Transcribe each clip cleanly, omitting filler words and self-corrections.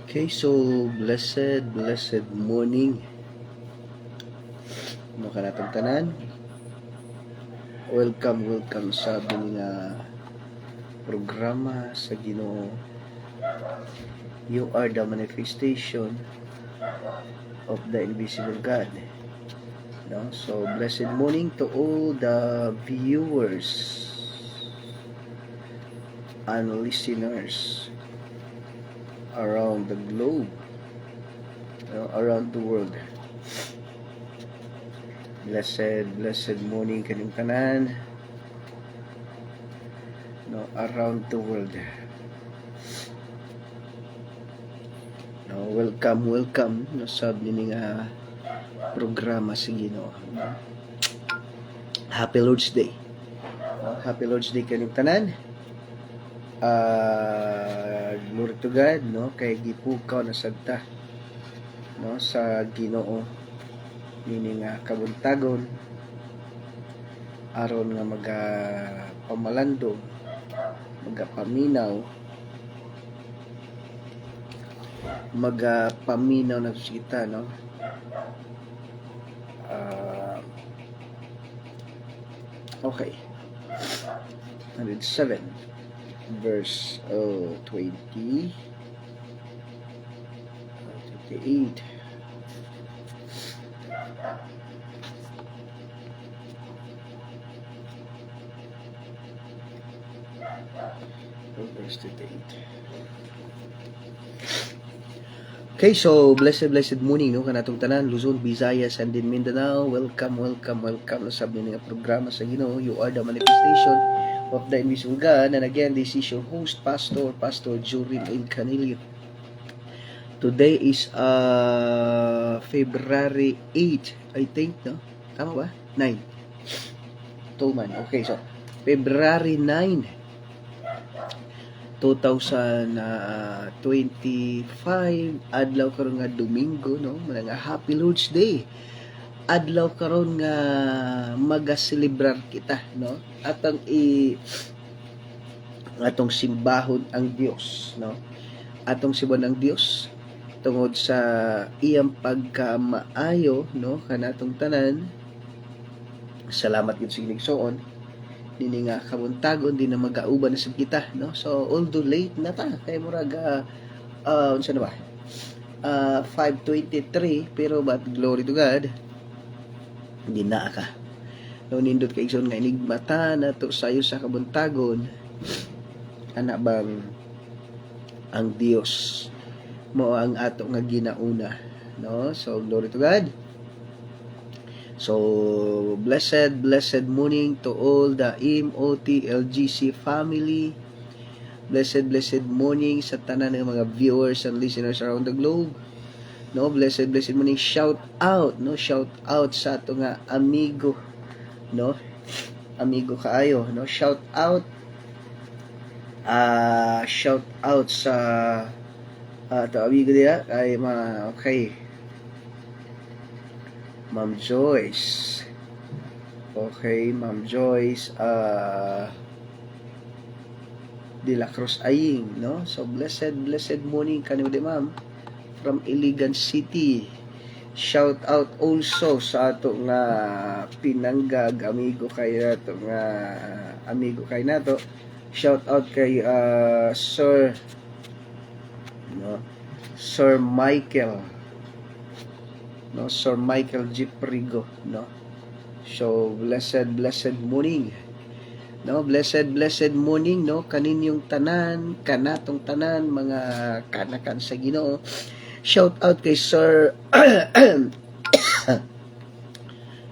Okay, so blessed morning. Ano ka natong tanan? Welcome sa ating programa sa Ginoo. You are the manifestation of the invisible God. No? So blessed morning to all the viewers and listeners around the globe, around the world. Blessed morning kanyang tanan, no, around the world. No, welcome no, sa bining programa sa Ginoo. No? Happy Lord's Day. No? Happy Lord's Day kanyang tanan. Glory to God, no, kay gipukaw na sagta, no, sa Ginoo nini nga kabuntagon aron nga pamalandong, paminaw na kita, no. Okay, 107 verse 28. Verse 28. Okay, so blessed morning, no, kanatong tanan, Luzon, Visayas, and in Mindanao. Welcome sa amin nga programa sa Ginoo. You are the manifestation of the invisible God. And again, this is your host, Pastor Jorin M. Canilio. Today is February 8, I think, no? Tama ba? 9. Tuman. Okay, so February 9, 2025, adlaw karon nga Domingo, no, mga Happy Lord's Day. Adlaw karon nga magaselebrar kita, no, atong simbahon ang Dios, no, atong simbahon ang Dios tungod sa iyang pagkamaayo, no, kanatong tanan. Salamat gid sa Ginoo nini nga kabuntagon din na magauban na sa kita, no. So although late na ta kay murag unsa na ba, 5:23, pero but glory to God, hindi na ka, no, nindot kay igsoon nga inigmata na to sayo sa kabuntagon, ana bang ang Dios mo ang ato nga ginauna, no. So glory to God. So, blessed morning to all the MOTLGC family. Blessed morning sa tanan ng mga viewers and listeners around the globe. No, blessed morning. Shout out sa ato nga amigo, no? Amigo kaayo, no? Shout out sa ato amigo diya kay okay. Ma'am Joyce. Okay, Ma'am Joyce De La Cruz Aying, no? So blessed morning kanimo di ma'am from Iligan City. Shout out also sa ato nga pinanggag amigo kay nato. Shout out kay Sir Michael, no, Sir Michael G. Prigo, no. So blessed morning, no, blessed morning, no, kaninyong tanan, kanatong tanan, mga kanakan sa Ginoo. Shout out kay Sir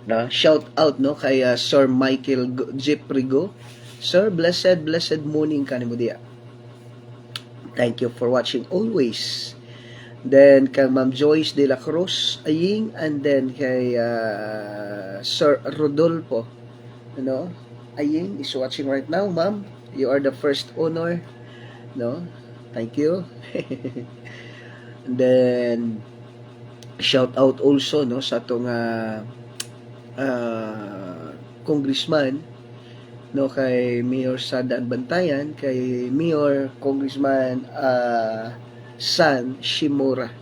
no, shout out, no, kay Sir Michael G. Prigo. Sir, blessed morning kanimo diya. Thank you for watching always. Then kay Ma'am Joyce De La Cruz Aying, and then kay Sir Rodolfo, no, Aying is watching right now. Ma'am, you are the first honor, no, thank you. And then shout out also, no, sa atong congressman, no, kay Mayor Sada Bantayan, kay Mayor Congressman San Shimura,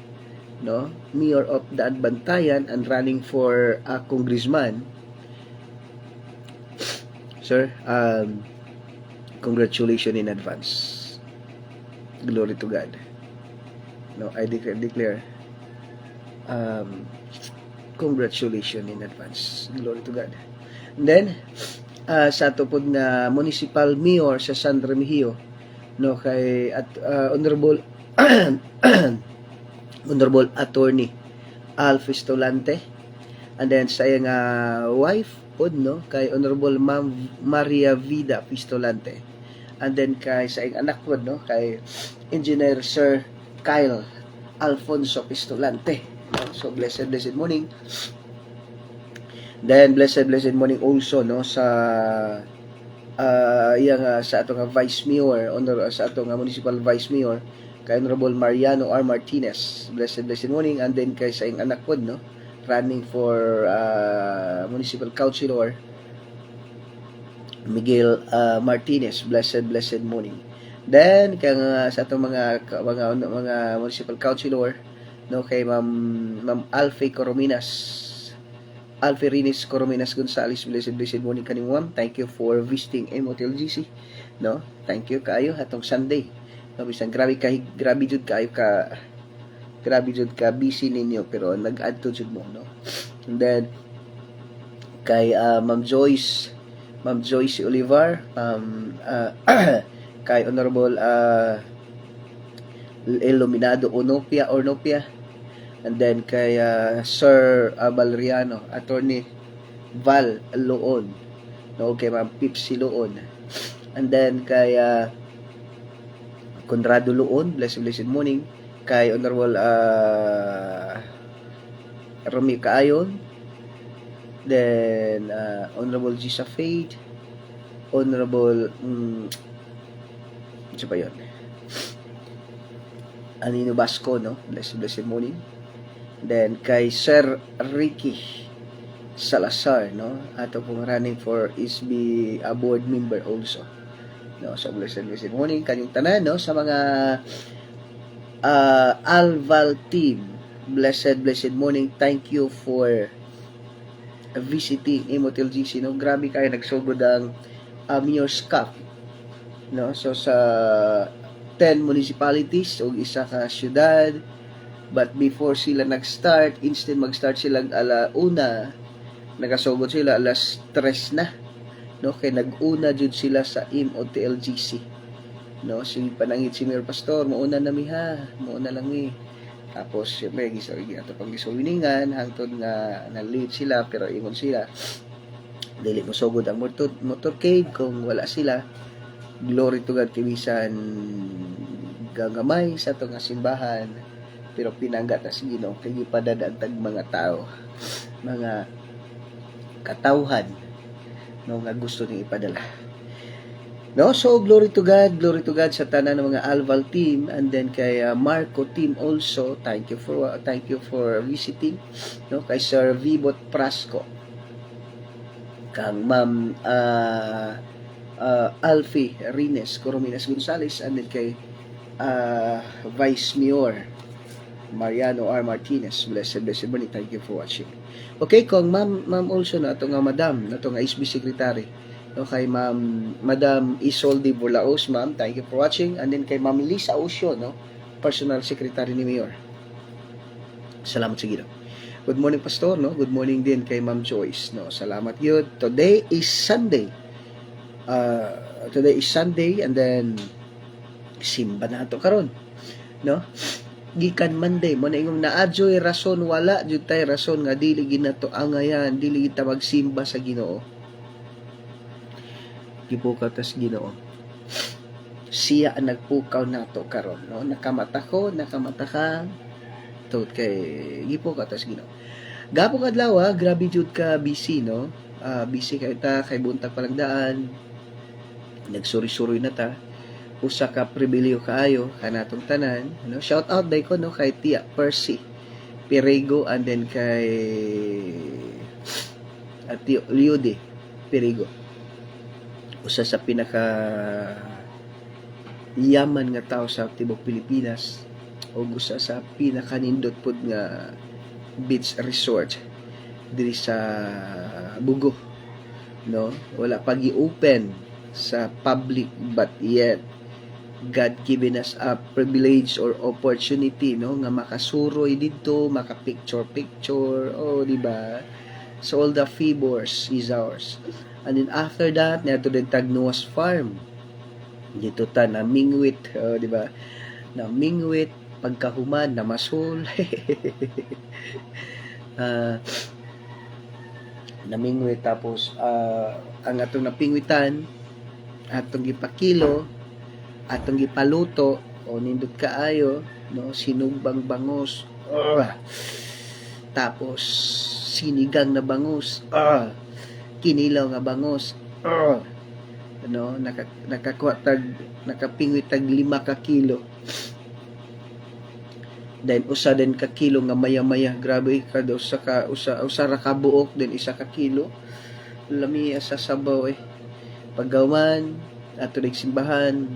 no? Mayor of Daan Bantayan and running for a congressman. Sir, congratulations in advance. Glory to God. No, I declare congratulations in advance. Glory to God. And then, sa ato po na municipal mayor sa San Remigio, no, kay Honorable Honorable Attorney Al Fistolante, and then sa iyang wife pod, no, kay Honorable Ma'am Maria Vida Fistolante, and then kay sa iyang anak pod, no, kay Engineer Sir Kyle Alfonso Fistolante. So blessed morning. Then blessed morning also, no, sa sa atong Vice Mayor, sa atong Municipal Vice Mayor kay Honorable Mariano R. Martinez. Blessed morning. And then kay sa iyang anak pod, no, running for Municipal Councilor Miguel Martinez. Blessed morning. Then kay sa atong mga Municipal Councilor, no, kay Ma'am Alfie Rines Corominas Gonzales. Blessed morning kaning ma'am. Thank you for visiting MOTLGC, no. Thank you kayo atong Sunday. No, bisan grabe jud ka busy ninyo pero nag-add to jud mo, no. And then kay Ma'am Joyce Olivar, kay Honorable Iluminado Onopia, and then kay Sir Valeriano, Attorney Val Loon, no, kay Ma'am Pipsi Loon, and then kay Conrado Loon. Blessed morning. Kay Honorable Romeo Kaayon, then Honorable Gisa Fade, Honorable ano ba yun? Anino Basco, no? Blessed morning. Then kay Sir Ricky Salazar, no, ato pong running for SB board member also, no. So blessed morning kanyang tanan, no, sa mga Alval team. Blessed morning. Thank you for visiting MOTLGC, no. Grabe kayo nagsugod ang Mayor's Cup, no. So sa 10 municipalities o isa ka syudad. But before sila nag-start, instead mag-start sila alauna, nagasugod sila alas 3 na, no, kay nag-una jud sila sa MOTLGC, no. Si panangit si Mayor Pastor, mauna na mi ha, mauna lang mi. Tapos syempre gisawigi ato pang gisuwiningan hangtod nga na-late sila, pero ingon sila dili mo sugod ang motorcade kung wala sila. Glory to God, kibisan gagamay sa ato nga simbahan, pero pinanggat na si Ginoo kay gipadadaan tag mga tao, mga katawhan, no, nga gusto ni ipadala, no. So glory to God sa tanan ng mga Alval team, and then kay Marco team also. Thank you for visiting, no, kay Sir Vibot Prasco, kang Ma'am Alfie Rines Corominas Gonzales, and then kay Vice Mayor Mariano R. Martinez. Blessed morning. Thank you for watching. Okay, kung ma'am also na ito nga madam, na ito nga SB Secretary, no, kay Madam Isolde Bulaos, ma'am, thank you for watching. And then kay Ma'am Lisa Osio, no, Personal Secretary ni Mayor. Salamat sa Ginoo. Good morning, Pastor, no. Good morning din kay Ma'am Joyce, no. Salamat yun. Today is Sunday, and then simba na ito karon, no. Gikan Monday mo na ingong naadyoy rason, wala jud tay rason nga dili ginato angayan, dili kita magsimba sa Ginoo. Gipukaw tas Ginoo, siya ang nagpukaw nato karon, no. Nakamata ka tungod kay gipukaw tas Ginoo. Gapo kadlaw, grabe jud ka busy, no. Busy kay ta, kay buntag palagdaan, nagsuri-suri na ta, usa ka pribileo kaayo kanatong tanan, no. Shout out day ko, no, kay Tia Percy Perigo, and then kay Tio Liude Perigo, usa sa pinaka yaman nga tao sa tibok Pilipinas, o gusto sa pinakanindot pod nga beach resort diri sa Bugo, no? Wala pa gi-open sa public, but yet God given us a privilege or opportunity, no, nga makasuroy dito, maka-picture, oh, di ba? So all the favors is ours. And then after that, nato din tag Noah's Farm. Dito ta na mingwit, oh, di ba? Na mingwit pagkahuman na masul. Namingwit, tapos ang atong napingwitan, atong gipakilo, atong gipaluto, o nindot kaayo, no, sinugbang bangus, tapos sinigang na bangus, kinilaw nga bangus, no, nakakuha tag, nakapingwit tag 5 ka kilo. Then usa din ka kilo nga maya-maya, grabe ka daw usa ra ka buok, then 1 ka kilo lami sa sabaw paggawan ato nagsimbahan,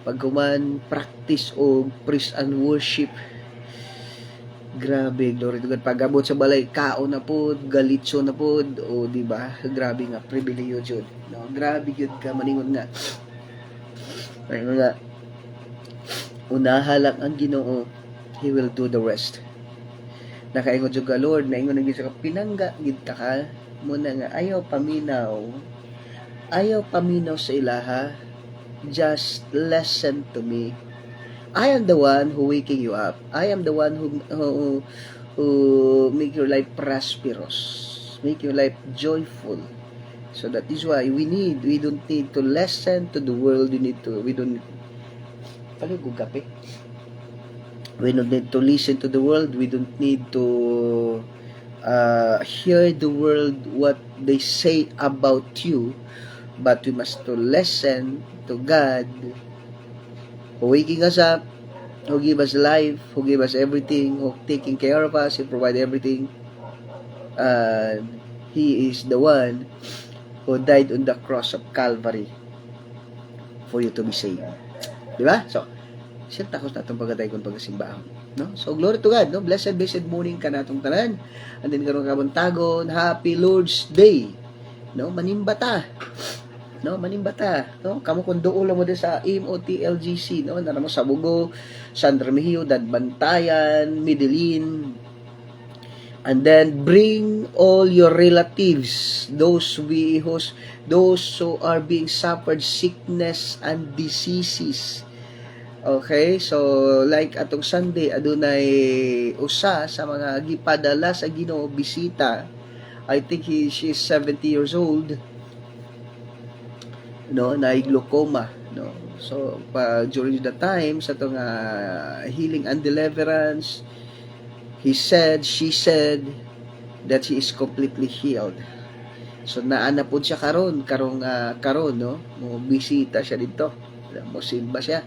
paggawan practice o praise and worship. Grabe, glory to God. Pagabot sa balay, kaon na pod, galitso na pod, o di ba? Grabe nga pribileyo jud, no? Grabe jud ka maningon nga. Ay nga, unaha lang ang Ginoo, He will do the rest. Nakaingon jud ka, Lord, naingon na gid sa pinangga gid ka muna nga ayaw paminaw sa ilaha. Just listen to me. I am the one who waking you up. I am the one who make your life prosperous, make your life joyful. So that is why we don't need to listen to the world. We don't need to listen to the world. We don't need to hear the world what they say about you, but we must to listen to God, who waking us up, who give us life, who give us everything, who taking care of us, He provide everything. He is the one who died on the cross of Calvary for you to be saved. Di ba? So, siya takos na itong pagkatay kong pagkasimbahon. No? So, glory to God. No? Blessed morning ka na itong tanan. And then, karong kabuntagon, Happy Lord's Day. No? Manimbata. No, manimbata, no, kamo kun duol mo din sa MOTLGC, no, nara mo sa Bugo, San Remigio, Bantayan, Medellin, and then bring all your relatives, those who are being suffered sickness and diseases. Okay, so like atong Sunday adunay usa sa mga gipadala sa Ginoo bisita. I think she is 70 years old. No, na glaucoma, no. So during the time sa tong healing and deliverance, she said that she is completely healed. So naana pod siya karon no, mo bisita siya dito, mo simba siya,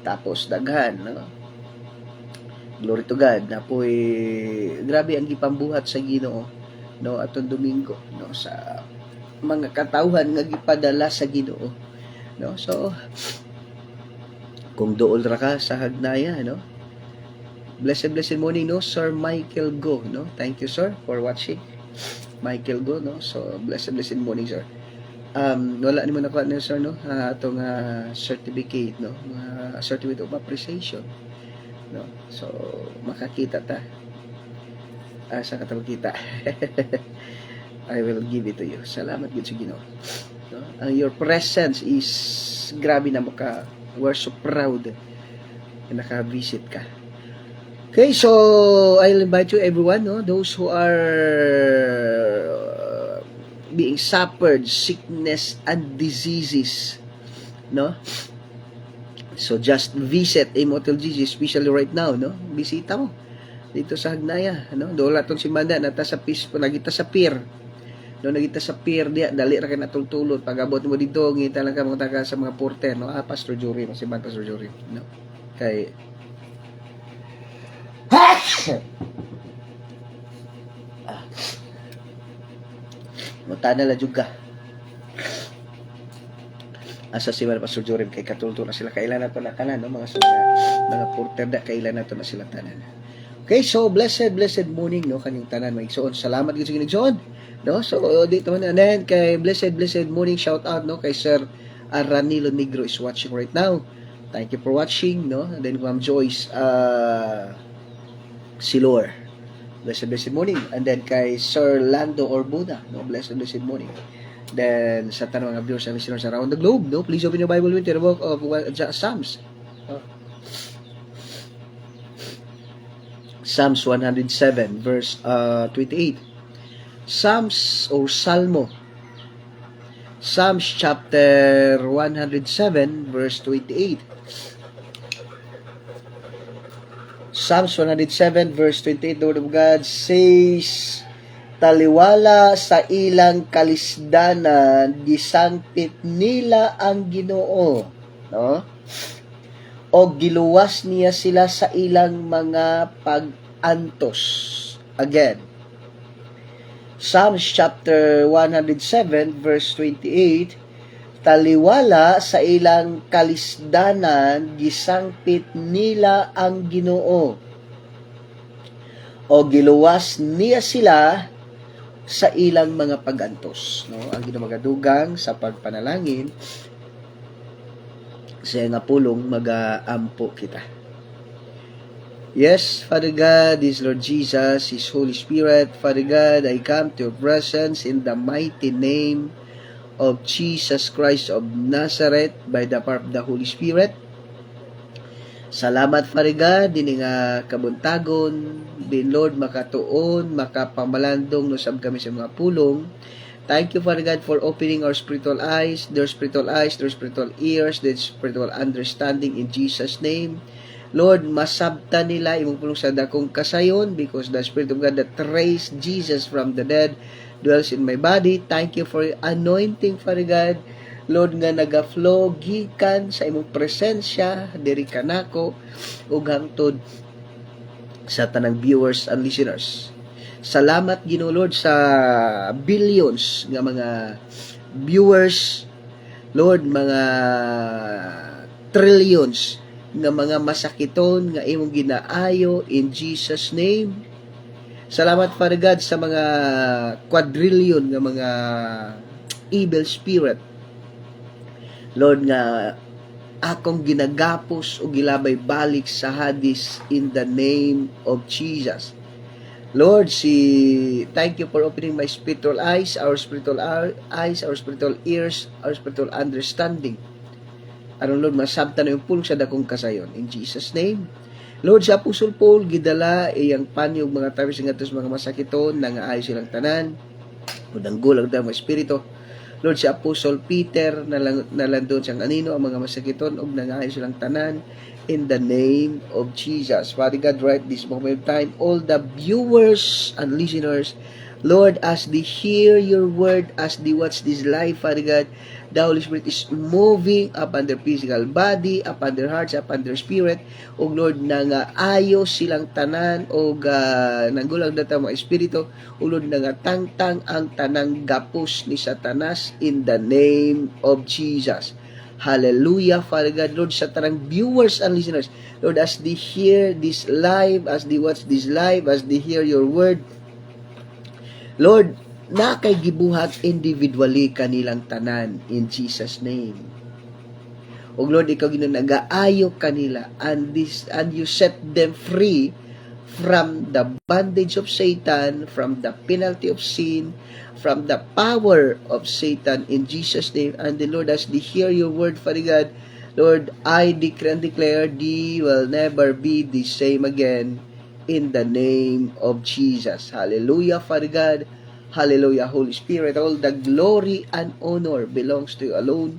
tapos daghan, no. Glory to God, na po grabe ang gipambuhat sa Ginoo, no, atong Domingo, no, sa mga katawhan nga gipadala sa Ginoo, no. So kung duol ra ka sa hagnaya, no, blessed morning, no, Sir Michael Go, no. Thank you, sir, for watching. Michael Go, no. So blessed morning, sir. Wala ni mo nakuha ni sir, no, atong certificate, no, certificate of appreciation, no. So makakita ta sa katawag kita. I will give it to you. Salamat gid sa Ginoo. No? Your presence is grabe na maka. We're so proud na naka-visit ka. Okay, so I'll invite you everyone, no, those who are being suffered sickness and diseases, no. So just visit MOTLGC, especially right now, no. Bisita mo dito sa Hagnaya, no. Dola tong simanda nata sa nagita sa pier. No, nagita sa pier dia, dali ra kay natultulot. Pag-abot mo dito, ngita lang ka mga taga sa mga porter, no. Pastor Jory, masibang Pastor Jory, no. Kay mutana la juga. asa si Pastor Jorim kay katulto na sila kailan nato na kanan no mga mga porter da kailan nato na sila tanan. Okay, so blessed morning no kanyang tanan mga igsoon. Salamat gyud sa igsoon. No? So dito man and then kay blessed morning shout out no kay Sir Aranilo Negro is watching right now. Thank you for watching no. And then Ma'am Joyce Silor. Blessed morning. And then kay Sir Lando Orbuda no blessed morning. Then, sa tanong mga viewers and listeners around the globe, no? Please open your Bible with the book of Psalms. Psalms 107, verse 28. Psalms or Salmo. Psalms chapter 107, verse 28. Psalms 107, verse 28, the Word of God says, taliwala sa ilang kalisdanan, gisangpit nila ang Ginoo, no? O giluwas niya sila sa ilang mga pag-antos. Again, Psalms chapter 107, verse 28, taliwala sa ilang kalisdanan, gisangpit nila ang Ginoo. O giluwas niya sila sa ilang mga pag-antos, no? Ang ginamagadugang sa pagpanalangin sa nga pulong mag-aampo kita. Yes, Father God, is Lord Jesus, His Holy Spirit. Father God, I come to your presence in the mighty name of Jesus Christ of Nazareth by the power of the Holy Spirit. Salamat, Father God, din nga kabuntagon, din Lord, makatuon, makapamalandong no sab kami sa mga pulong. Thank you, Father God, for opening our spiritual eyes, their spiritual ears, their spiritual understanding in Jesus' name. Lord, masabta nila imong pulong sa dakong kasayon because the Spirit of God that raised Jesus from the dead dwells in my body. Thank you for anointing, Father God, Lord, nga naga-flow gikan sa imong presensya diri kanako ug hangtod sa tanang viewers and listeners. Salamat Ginoo Lord sa billions nga mga viewers, Lord, mga trillions nga mga masakiton nga imong ginaayo in Jesus name. Salamat Father God sa mga quadrillion nga mga evil spirit, Lord, nga akong ginagapos o gilabay balik sa Hades in the name of Jesus. Lord, thank you for opening my spiritual eyes, our spiritual eyes, our spiritual ears, our spiritual understanding. Aron Lord, masabtan na yung pulong sa dakong kasayon. In Jesus' name. Lord, sa Apostle Paul, gidala iyang panyog mga tawis nga tos mga masakiton, nangaayos silang tanan, o nanggulang daw mga espiritu. Lord, si Apostle Peter nalandon siyang anino ang mga masakiton ug nangaayos silang tanan in the name of Jesus. Father God, right this moment of time, all the viewers and listeners, Lord, as they hear your word, as they watch this live, Father God, the Holy Spirit is moving upon their physical body, upon their hearts, upon their spirit. O Lord, nangaayos silang tanan o nanggulang data mga espiritu. O Lord, nangatangtang ang tanang gapos ni Satanas in the name of Jesus. Hallelujah, Father God. Lord, sa tanang viewers and listeners, Lord, as they hear this live, as they watch this live, as they hear your word, Lord, na kay gibuhat individually kanilang tanan in Jesus name. O Lord, ikaw ginanagaayo kanila and you set them free from the bondage of Satan, from the penalty of sin, from the power of Satan in Jesus name. And the Lord, as they hear your word, Father God, Lord, I decree and declare they will never be the same again in the name of Jesus. Hallelujah, Father God. Hallelujah, Holy Spirit. All the glory and honor belongs to you alone.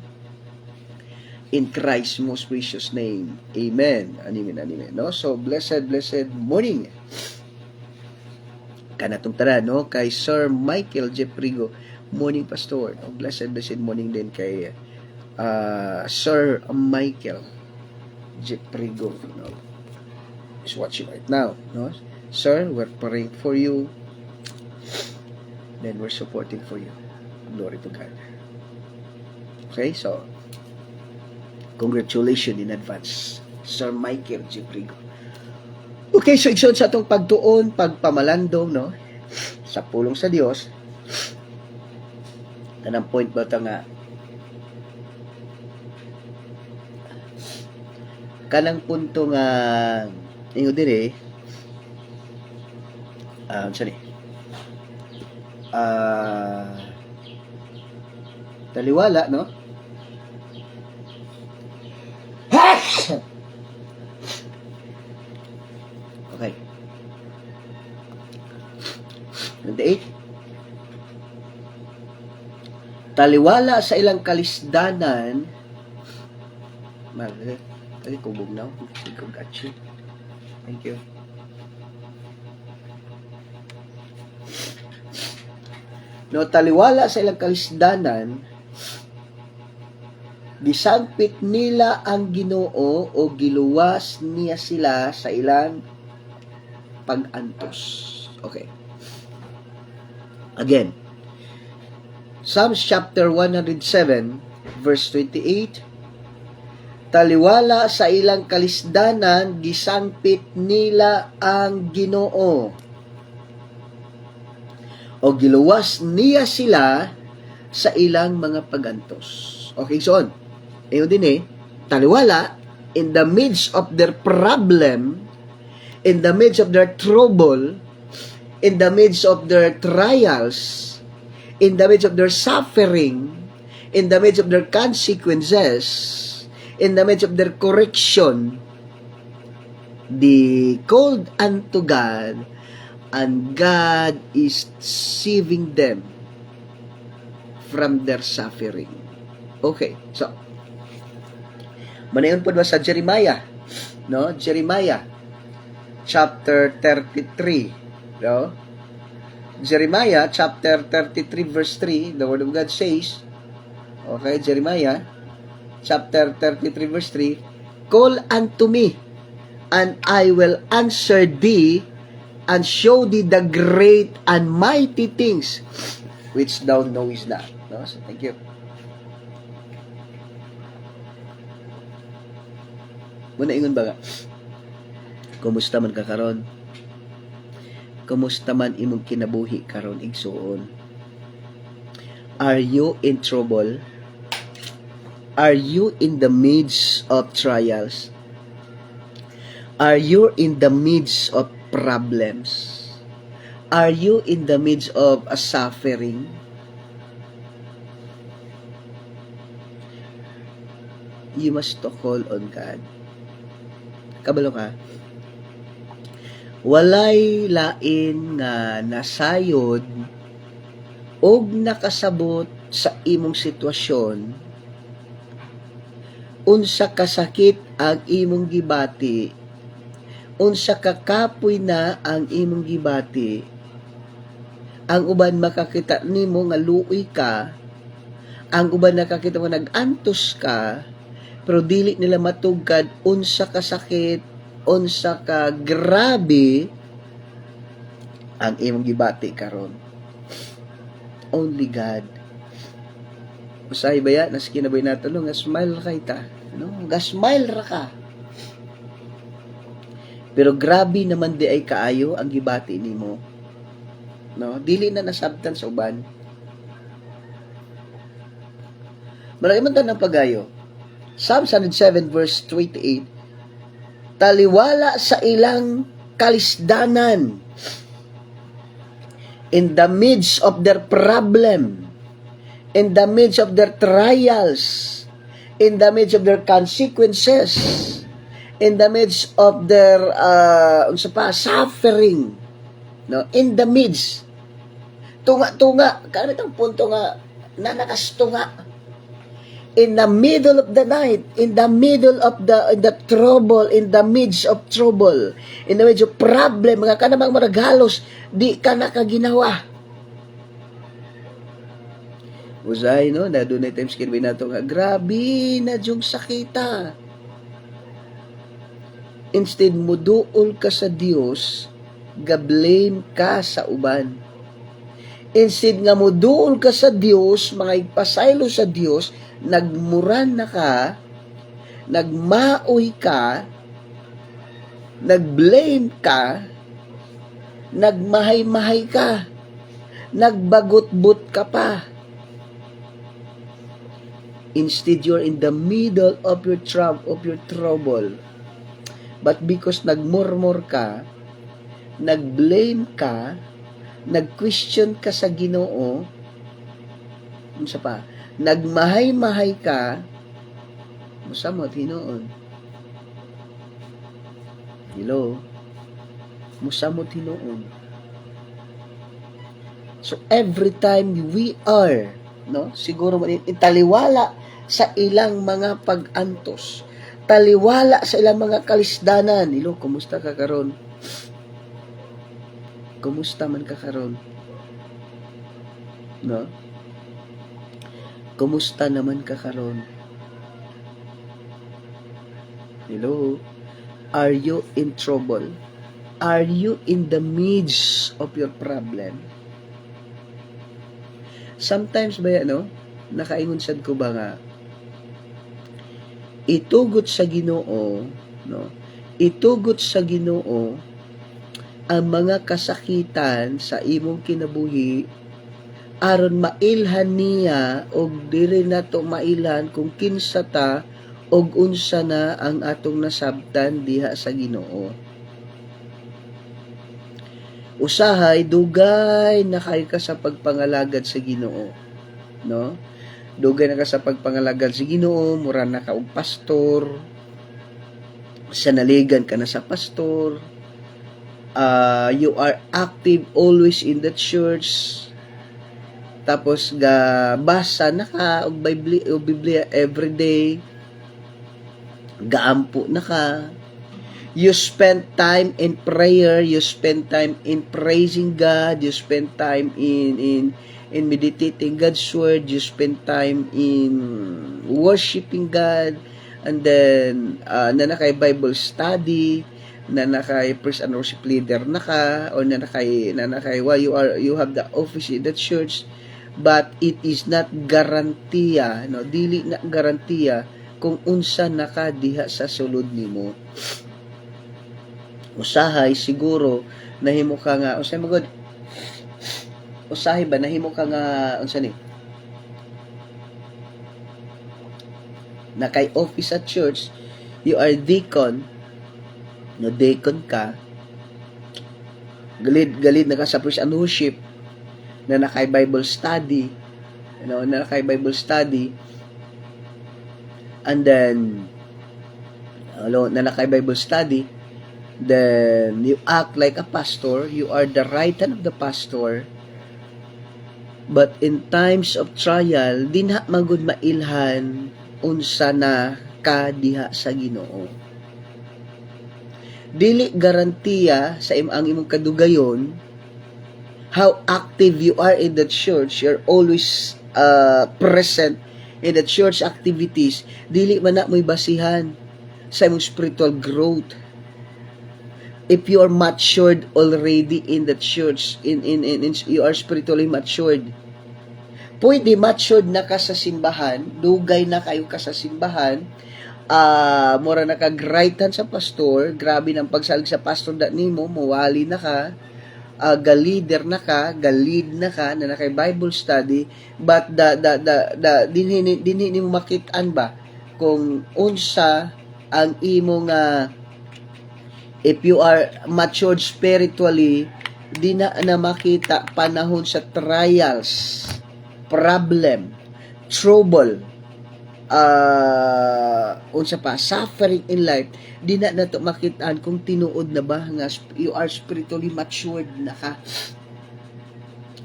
In Christ's most precious name. Amen. Amen, amen. No? So, blessed morning. Kanatong tara, no? Kay Sir Michael Jeprigo. Morning, Pastor. No? Blessed morning din kay Sir Michael Jeprigo. No? Is watching right now. No? Sir, we're praying for you. Then we're supporting for you. Glory to God. Okay, so Congratulations in advance, Sir Michael Gibrigo. Okay, so igsoon sa atong pagtuon, pagpamalandong, no? Sa pulong sa Dios. Tanang point ba ito nga? Kanang punto nga, ingo dire, taliwala, no? Okay. 28. Taliwala sa ilang kalisdanan. Ay, kubog na. Thank you. No, taliwala sa ilang kalisdanan, gisangpit nila ang Ginoo o giluwas niya sila sa ilang pag-antos. Okay. Again, Psalms chapter 107, verse 28, taliwala sa ilang kalisdanan, gisangpit nila ang Ginoo o giluwas niya sila sa ilang mga pagantos. Okay, so on. Ayun din taliwala, in the midst of their problem, in the midst of their trouble, in the midst of their trials, in the midst of their suffering, in the midst of their consequences, in the midst of their correction, they called unto God, and God is saving them from their suffering. Okay, so manayon po ba sa Jeremiah, no? Jeremiah chapter 33, no? Jeremiah chapter 33 verse 3, the word of God says, okay, Jeremiah chapter 33 verse 3, call unto me, and I will answer thee, and show thee the great and mighty things which thou knowest not. No? So, thank you. Muna ingon ba nga? Kumusta man ka karon? Kumusta man imong kinabuhi karon igsuon? Are you in trouble? Are you in the midst of trials? Are you in the midst of problems? Are you in the midst of a suffering? You must to call on God. Kabalo ka? Walay lain nga nasayod og nakasabot sa imong sitwasyon, unsa kasakit ang imong gibati, unsa kakapoy na ang imong gibati, ang uban makakita nimo nga luoy ka, ang uban nakakita mo nag-antos ka, pero dili nila matugkad unsa kasakit, unsa ka grabe ang imong gibati karon. Only God. Usay ba ya nas kinabuhi nato no nga smile kay ta, no? Ga-smile ra ka. Pero grabe naman di ay kaayo ang gibati nimo. No, dili na nasabtan sa uban. Marami man tanang pagayo. Psalm 107 verse 28, taliwala sa ilang kalisdanan, in the midst of their problem, in the midst of their trials, in the midst of their consequences, in the midst of their suffering, no, in the midst, tunga kanit ang punto nga nanakastunga, in the middle of the night, in the middle of the trouble, in the midst of trouble, in the midst of problem, mga kanamang maragalos, di ka nakaginawa. Usay, no? Na doon na times kinabay nato nga, grabe na diyong sakita. Instead mo duol ka sa Dios, ga-blame ka sa uban. Instead nga mo duol ka sa Dios, mga ipasaylo sa Dios, nagmuran na ka, nagmaoy ka, nagblame ka, nagmahay-mahay ka, nagbagot-but ka pa. Instead, you're in the middle of your trouble. But because nagmurmur ka, nagblame ka, nag-question ka sa Ginoo, unsa pa, nagmahay-mahay ka, musamot Hinoon. Hello? Musamot Hinoon. So every time we are, no, siguro taliwala sa ilang mga pag-antos, taliwala sa ilang mga kalisdanan. Hello, kumusta ka karon? Kumusta man ka karon? No? Kumusta naman ka karon? Hello? Are you in trouble? Are you in the midst of your problem? Sometimes ba yan, nakaingon sad ko ba nga, itugot sa Ginoo, no? Itugot sa Ginoo ang mga kasakitan sa imong kinabuhi aron mailhan niya og diri nato mailhan kung kinsa ta og unsa na ang atong nasabtan diha sa Ginoo. Usahay dugay na kay ka sa pagpangalagad sa Ginoo, no? Dugay na ka sa pagpangalagad sa Ginoo, mura na ka og pastor, sanaligan ka na sa pastor, you are active always in the church, tapos basa na ka og Biblia every day, gaampo na ka, you spend time in prayer, you spend time in praising God, you spend time in meditating God's word, you spend time in worshiping God, and then nanakay Bible study, nanakay praise and worship leader naka, or nanakay well, you have the office in the church, but it is not garantiya, no, dili na garantiya kung unsa naka diha sa sulod nimo. Usahay siguro nahimo ka nga usahay magod, usahay ba nahimo ka nga unsa ni na kay office at church, you are deacon, no, deacon ka, galid na ka sa praise and worship, na nakay Bible study, na nakay Bible study, and then na nakay Bible study, then you act like a pastor, you are the right hand of the pastor, but in times of trial, di na magud mailhan unsa na ka diha sa Ginoo. Dili garantiya sa ang imong kadugayon how active you are in the church, you're always present in the church activities, dili man na mo'y basihan sa imong spiritual growth. If you are matured already in the church, in you are spiritually matured, pwede matured na ka sa simbahan, dugay na kayo ka sa simbahan, mura na kag-rightan sa pastor, grabe ng pagsalig sa pastor dat nimo, mawali na ka, ga-leader na ka, ga-lead na ka, na nakay Bible study, but dinhi mo makitaan ba kung unsa ang imong if you are matured spiritually, di na makita panahon sa trials, problem, trouble, unsa pa, suffering in life, di na nato makitaan kung tinuod na ba nga you are spiritually matured na ka,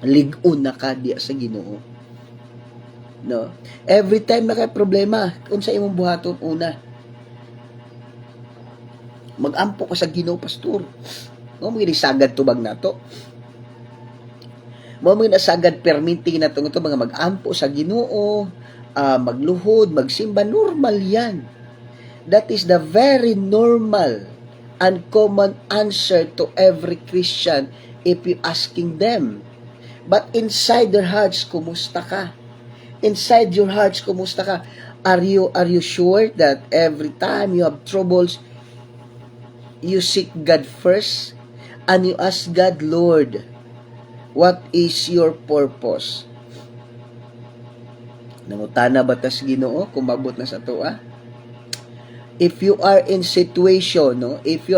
lig-on na ka diya sa Ginoo. No? Every time na kay problema, unsa imong buhaton una? Mag-ampo ka sa Ginoo, pastor. Mo mga sagad tubag nato. Mo mga sagad perminti nato ito mga mag-ampo sa Ginoo, magluhod, magsimba, normal yan. That is the very normal and common answer to every Christian if you asking them. But inside their hearts, kumusta ka? Inside your hearts, kumusta ka? Are you sure that every time you have troubles, you seek God first and you ask God, Lord, what is your purpose? Nangutana ba tas Ginoo kung mabot na sa tuwa? If you are in situation, no, if you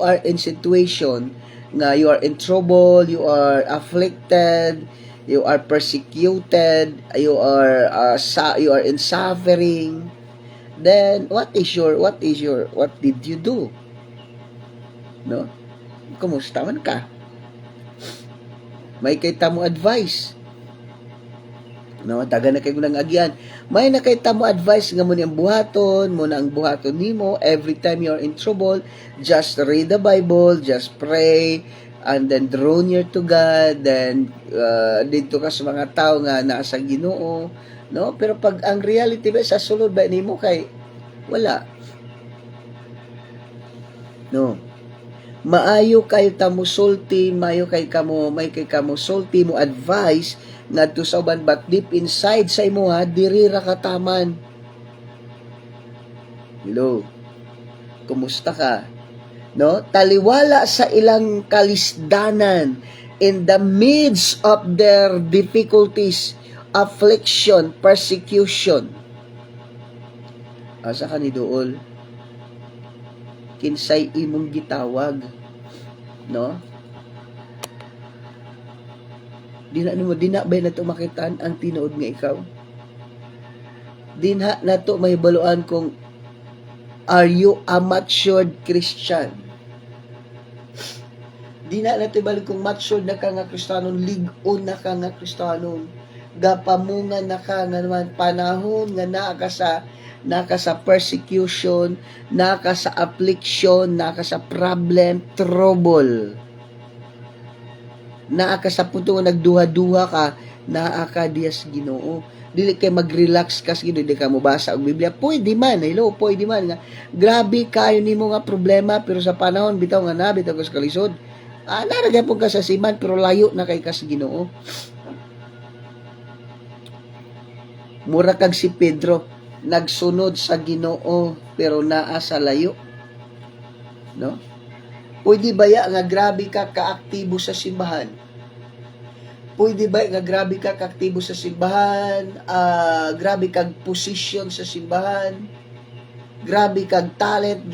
are in situation nga you are in trouble, you are afflicted, you are persecuted, you are in suffering, then what did you do? No? Kumusta man ka? May kita mo advice. No, daga na kayo nang agyan. May nakita mo advice nga mo niyang buhaton, mo na ang buhaton nimo every time you're in trouble, just read the Bible, just pray, and then draw near to God, then dito ka sa mga tao nga nasa Ginoo, no? Pero pag ang reality ba sa sulod ba nimo kay wala. No. Maayo kayo tamo sulti, may kay kamo sulti mo advice ngadto sa uban, but deep inside sa imo diri ra kataman. Hello. Kumusta ka? No? Taliwala sa ilang kalisdanan in the midst of their difficulties, affliction, persecution. Asa ka ni duol? Kinsay imong gitawag, no? Di na ba nato makitaan ang tinuod nga ikaw? Di na nato mahibaluan kung are you a matured Christian? Di na nato balik kung matured na ka nga Kristanon, ligon na ka nga Kristanon, gapamungan na ka nga naman panahon nga naka sa persecution, naka sa affliction, naka sa problem, trouble. Naka sa punto nga nagduha-duha ka, naaka diyas Ginoo. Dili kay mag-relax ka sa Ginoo, di ka mo basa og Biblia. Pwede man, pwede man nga. Grabe kayo nimo nga problema, pero sa panahon bitaw nga na, bitaw ka sa kalisod. Naragay po ka sa siman, pero layo na kay ka sa Ginoo. Mura kag si Pedro, nagsunod sa Ginoo pero naa sa layo, no? Pwede ba nga grabe ka kaaktibo sa simbahan? Pwede ba nga grabe ka kaaktibo sa simbahan? Grabe kag position sa simbahan? Grabe kag talent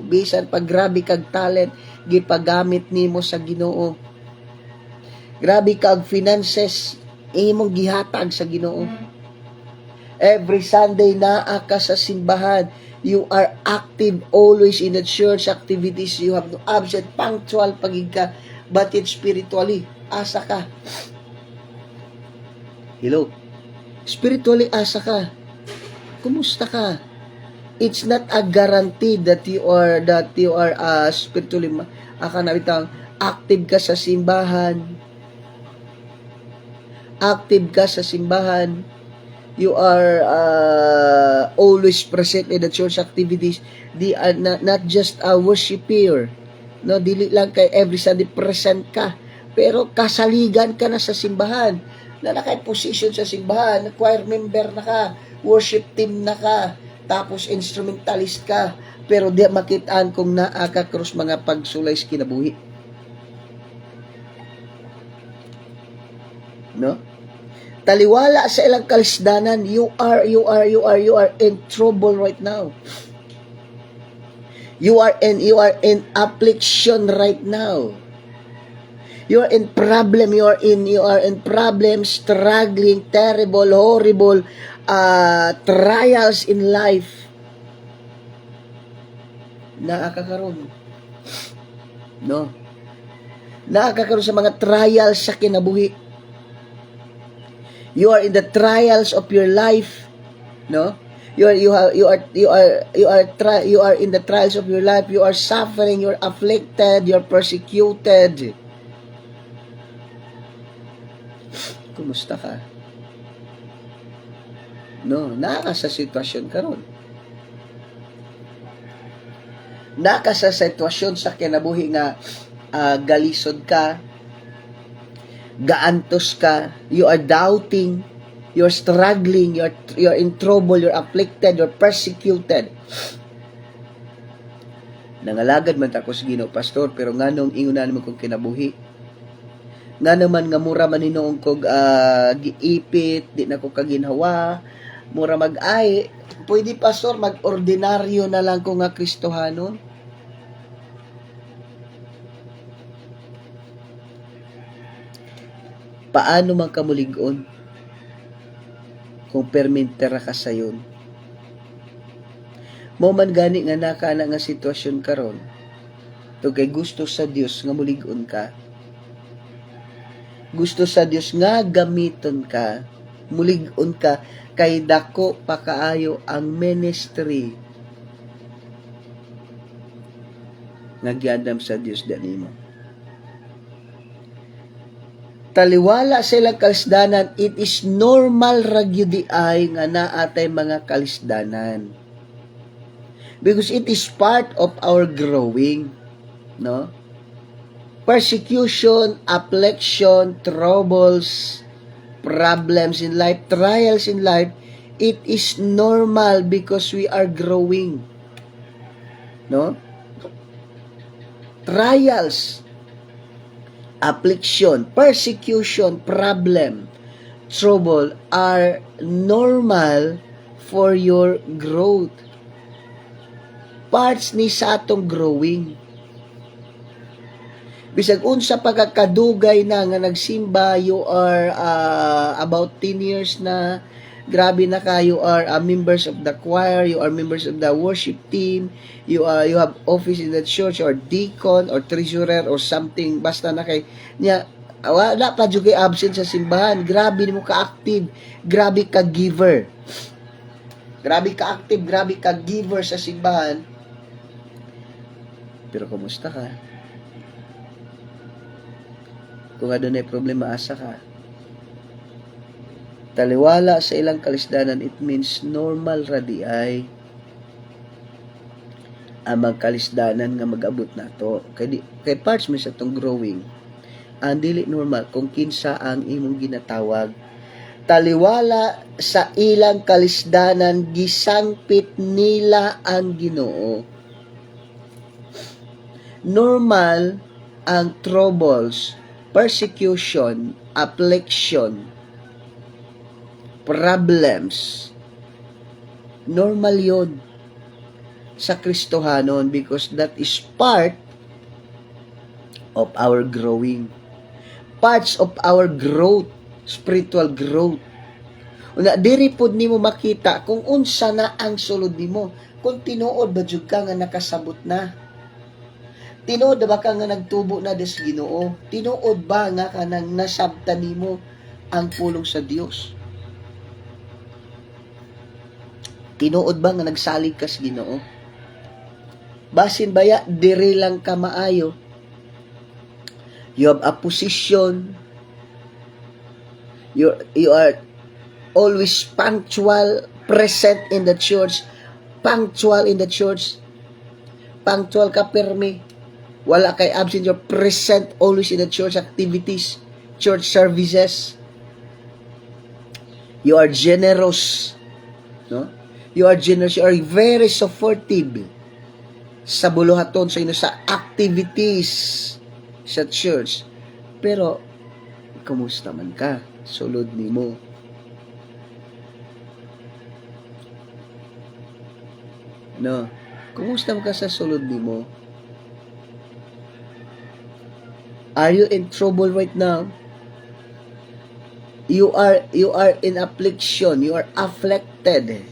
bisan pag grabe kag talent gipagamit nimo sa Ginoo. Grabe kag finances imong gihatag sa Ginoo. Every Sunday naa ka sa simbahan. You are active always in the church activities. You have no absent, punctual pagig ka, but yet spiritually, asa ka. Hello? Spiritually, asa ka. Kumusta ka? It's not a guarantee that you are spiritually active ka sa simbahan. Active ka sa simbahan. You are always present in the church activities. Di are not just a worshiper. No, dili lang kay every Sunday present ka. Pero kasaligan ka na sa simbahan. Na nakay position sa simbahan, choir member na ka, worship team na ka, tapos instrumentalist ka, pero di makitaan kung naa ka cross mga pagsulay sa kinabuhi. No? Taliwala sa ilang kalisdanan, you are in trouble right now. You are in affliction right now. You are in problem, you are in problems, struggling, terrible, horrible trials in life. Nakakaroon. No. Nakakaroon sa mga trials sa kinabuhi. You are in the trials of your life, no? You are in the trials of your life. You are suffering, you are afflicted, you are persecuted. Kumusta ka? No, naka sa sitwasyon karon. Naka sa sitwasyon sa kinabuhi nga galisod ka, gaantos ka, you are doubting, you're struggling, you're in trouble, you're afflicted, you're persecuted. Nangalagad man ta ko sa Ginoo, pastor, pero nganong ingunan mo kong kinabuhi. Nga naman nga mura man hinoong kog giipit, di na ko kaginhawa, mura mag-ay, pwede pastor, mag-ordinaryo na lang ko nga Kristohanon. Paano man kamulig-on kung permintera ka sayon? Mo man gani nga nakana nga sitwasyon karon. To kay gusto sa Dios nga mulig-on ka. Gusto sa Dios nga gamiton ka, mulig-on ka kay dako pa kaayo ang ministry nga giandam sa Dios danimo. Taliwala sa ilang kalisdanan, it is normal ragyudi ay nga naatay mga kalisdanan. Because it is part of our growing, no? Persecution, affliction, troubles, problems in life, trials in life, it is normal because we are growing. No? Trials, affliction, persecution, problem, trouble are normal for your growth. Parts ni sa atong growing. Bisag unsa pagkakadugay na nga nagsimba, you are about 10 years na, grabe na ka, you are members of the choir, you are members of the worship team, you have office in the church, or deacon, or treasurer, or something, basta na kay, niya, wala pa jud kay absent sa simbahan, grabe nimo ka-active, grabe ka-giver. Grabe ka-active, grabe ka-giver sa simbahan. Pero kumusta ka? Kung ano na problema, asa ka? Taliwala sa ilang kalisdanan, it means normal radi ay amang kalisdanan nga mag-abot na to. Kay parts mo sa itong growing. Ang dili normal kung kinsa ang imong ginatawag. Taliwala sa ilang kalisdanan, gisangpit nila ang Ginoo. Normal ang troubles, persecution, affliction, problems. Normal yon sa Kristohanon because that is part of our growing. Parts of our growth, spiritual growth. Una, diri pod nimo makita kung unsa na ang sulod nimo. Kung tinuod ba jud ka nga nakasabot na. Tinuod ba ka nga nagtubo na des Ginoo? Tinuod ba nga ka nang nasabtan nimo ang pulong sa Dios? Tinuod ba nga nagsalig ka sa Ginoo? Basin baya diri lang ka maayo. You have a position. You are always punctual, present in the church, punctual in the church. Punctual ka permi. Wala kay absent, you're present always in the church activities, church services. You are generous, no? You are generous, you are very supportive sa buluhaton sa inyo sa activities sa church. Pero kumusta man ka? Sulod nimo. No. Kumusta man ka sa sulod nimo? Are you in trouble right now? You are in affliction. You are afflicted.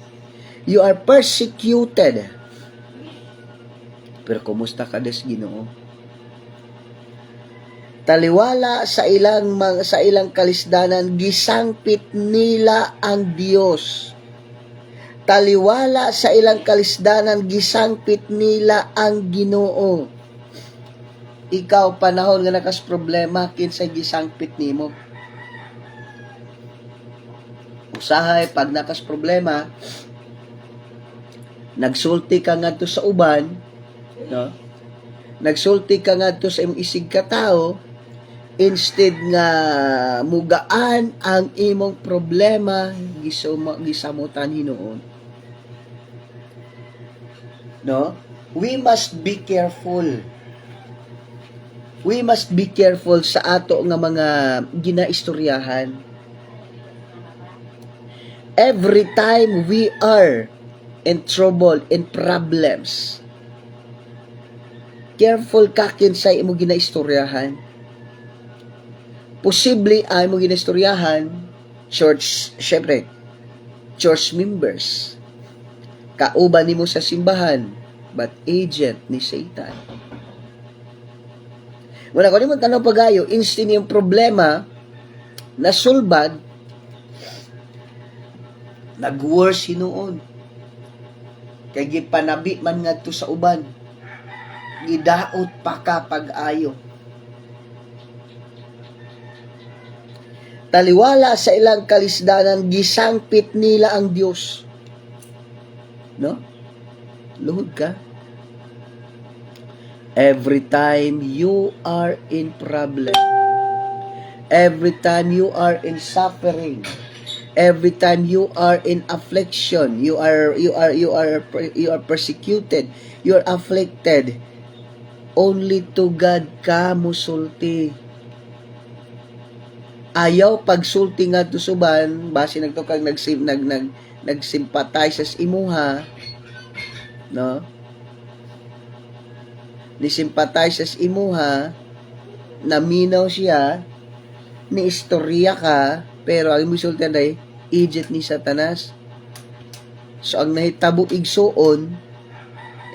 You are persecuted. Pero kumusta ka des Ginoo? Taliwala sa ilang kalisdanan, gisangpit nila ang Dios. Taliwala sa ilang kalisdanan, gisangpit nila ang Ginoo. Ikaw panahon nga nakas problema kinsay gisangpit nimo. Usahay pag nakas problema, nagsulti ka ngadto sa uban, no? Nagsulti ka ngadto sa imong isig ka tao, instead nga mugaan ang imong problema, gisamutan hinuon. No? We must be careful. We must be careful sa ato nga mga ginaistoryahan. Every time we are in trouble, in problems, careful ka kinsay imo ginaistoryahan. Posible ay mo ginaistoryahan church, syempre, church members. Kauban nimo sa simbahan, but agent ni Satan. Wala ko naman tanaw pagayo, instant yung problema na sulbad, nag-worse hinuon. Kay gipanabi man ngadto sa uban, gidaot pa ka pag-ayo. Taliwala sa ilang kalisdanan, gisangpit nila ang Diyos. No? Luhod ka. Every time you are in problem, every time you are in suffering, every time you are in affliction, you are persecuted, you are afflicted, only to God ka musulti. Ayaw pagsulti nga tusuban, base nagtukang nagsympathize sa imuha, no? Ni-sympathize sa imuha, naminaw siya, ni-istorya ka, pero ang musulti ay agent ni Satanas. So ang nahitabo igsuon,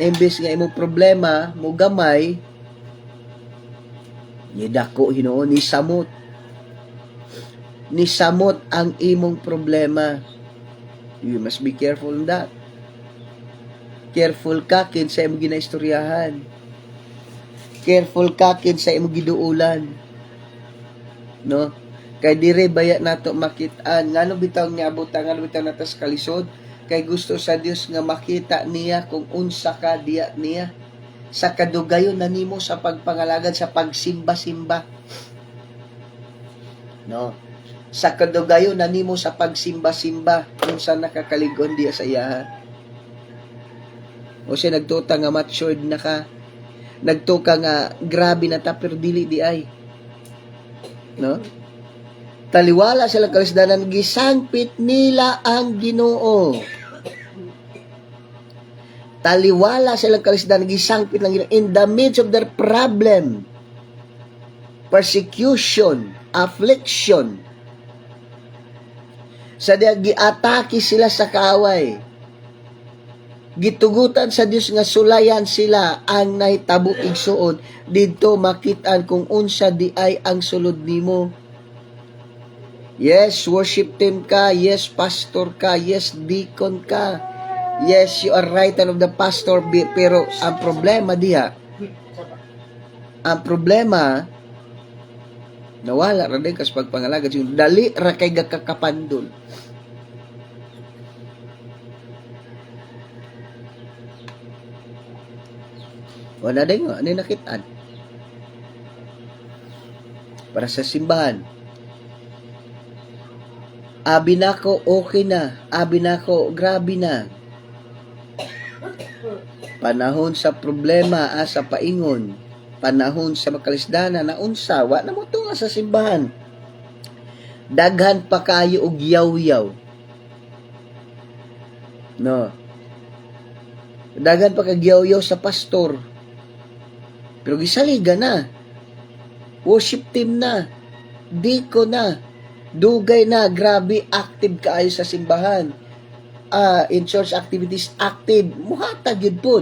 imbes nga imong problema mo gamay, ni dako hinuon ni samot. Ni samot ang imong problema. You must be careful in that. Careful ka kinsa imong ginaistoryahan. Careful ka kinsa imong giduulan. No? Kay dire baya nato makitaan ngano bitaw niabot ngano bitaw natas kalisod, kay gusto sa Dios nga makita niya kung unsa ka diya niya sa kadugayon na nimo sa pagpangalagad sa pagsimba-simba. No? Sa kadugayon na nimo sa pagsimba-simba unsa nakakaligon diya sa iya. O siya nagtuta nga matured na ka, nagtuka nga grabe na ta pero dili di ay. No? Taliwala sila kalisdanan, gisangpit nila ang Ginoo. Taliwala sila kalisdanan, gisangpit lang Ginoo in the midst of their problem, persecution, affliction. Sa diya giatake sila sa kaaway. Gitugutan sa Dios nga sulayan sila ang nahitabo igsuon didto makitaan kung unsa di ay ang sulod nimo. Yes, worship team ka. Yes, pastor ka. Yes, deacon ka. Yes, you are right hand of the pastor. Pero ang problema diha, ang problema nawala ra din kas pagpangalagad yung dali ra kay gakakapandol. Wala din nga, ano nakitaan? Para sa simbahan. Abi nako, okay na. Abi nako, grabe na. Panahon sa problema, sa paingon. Panahon sa makalisdana, na unsa, wa na mo to nga sa simbahan. Daghan pa kayo og yaw-yaw. No. Daghan pa kag yaw-yaw sa pastor. Pero gisaliga na. Worship team na. Diko na. Dugay na. Grabe, active kaayo sa simbahan. In church activities, active. Muhatag yun po.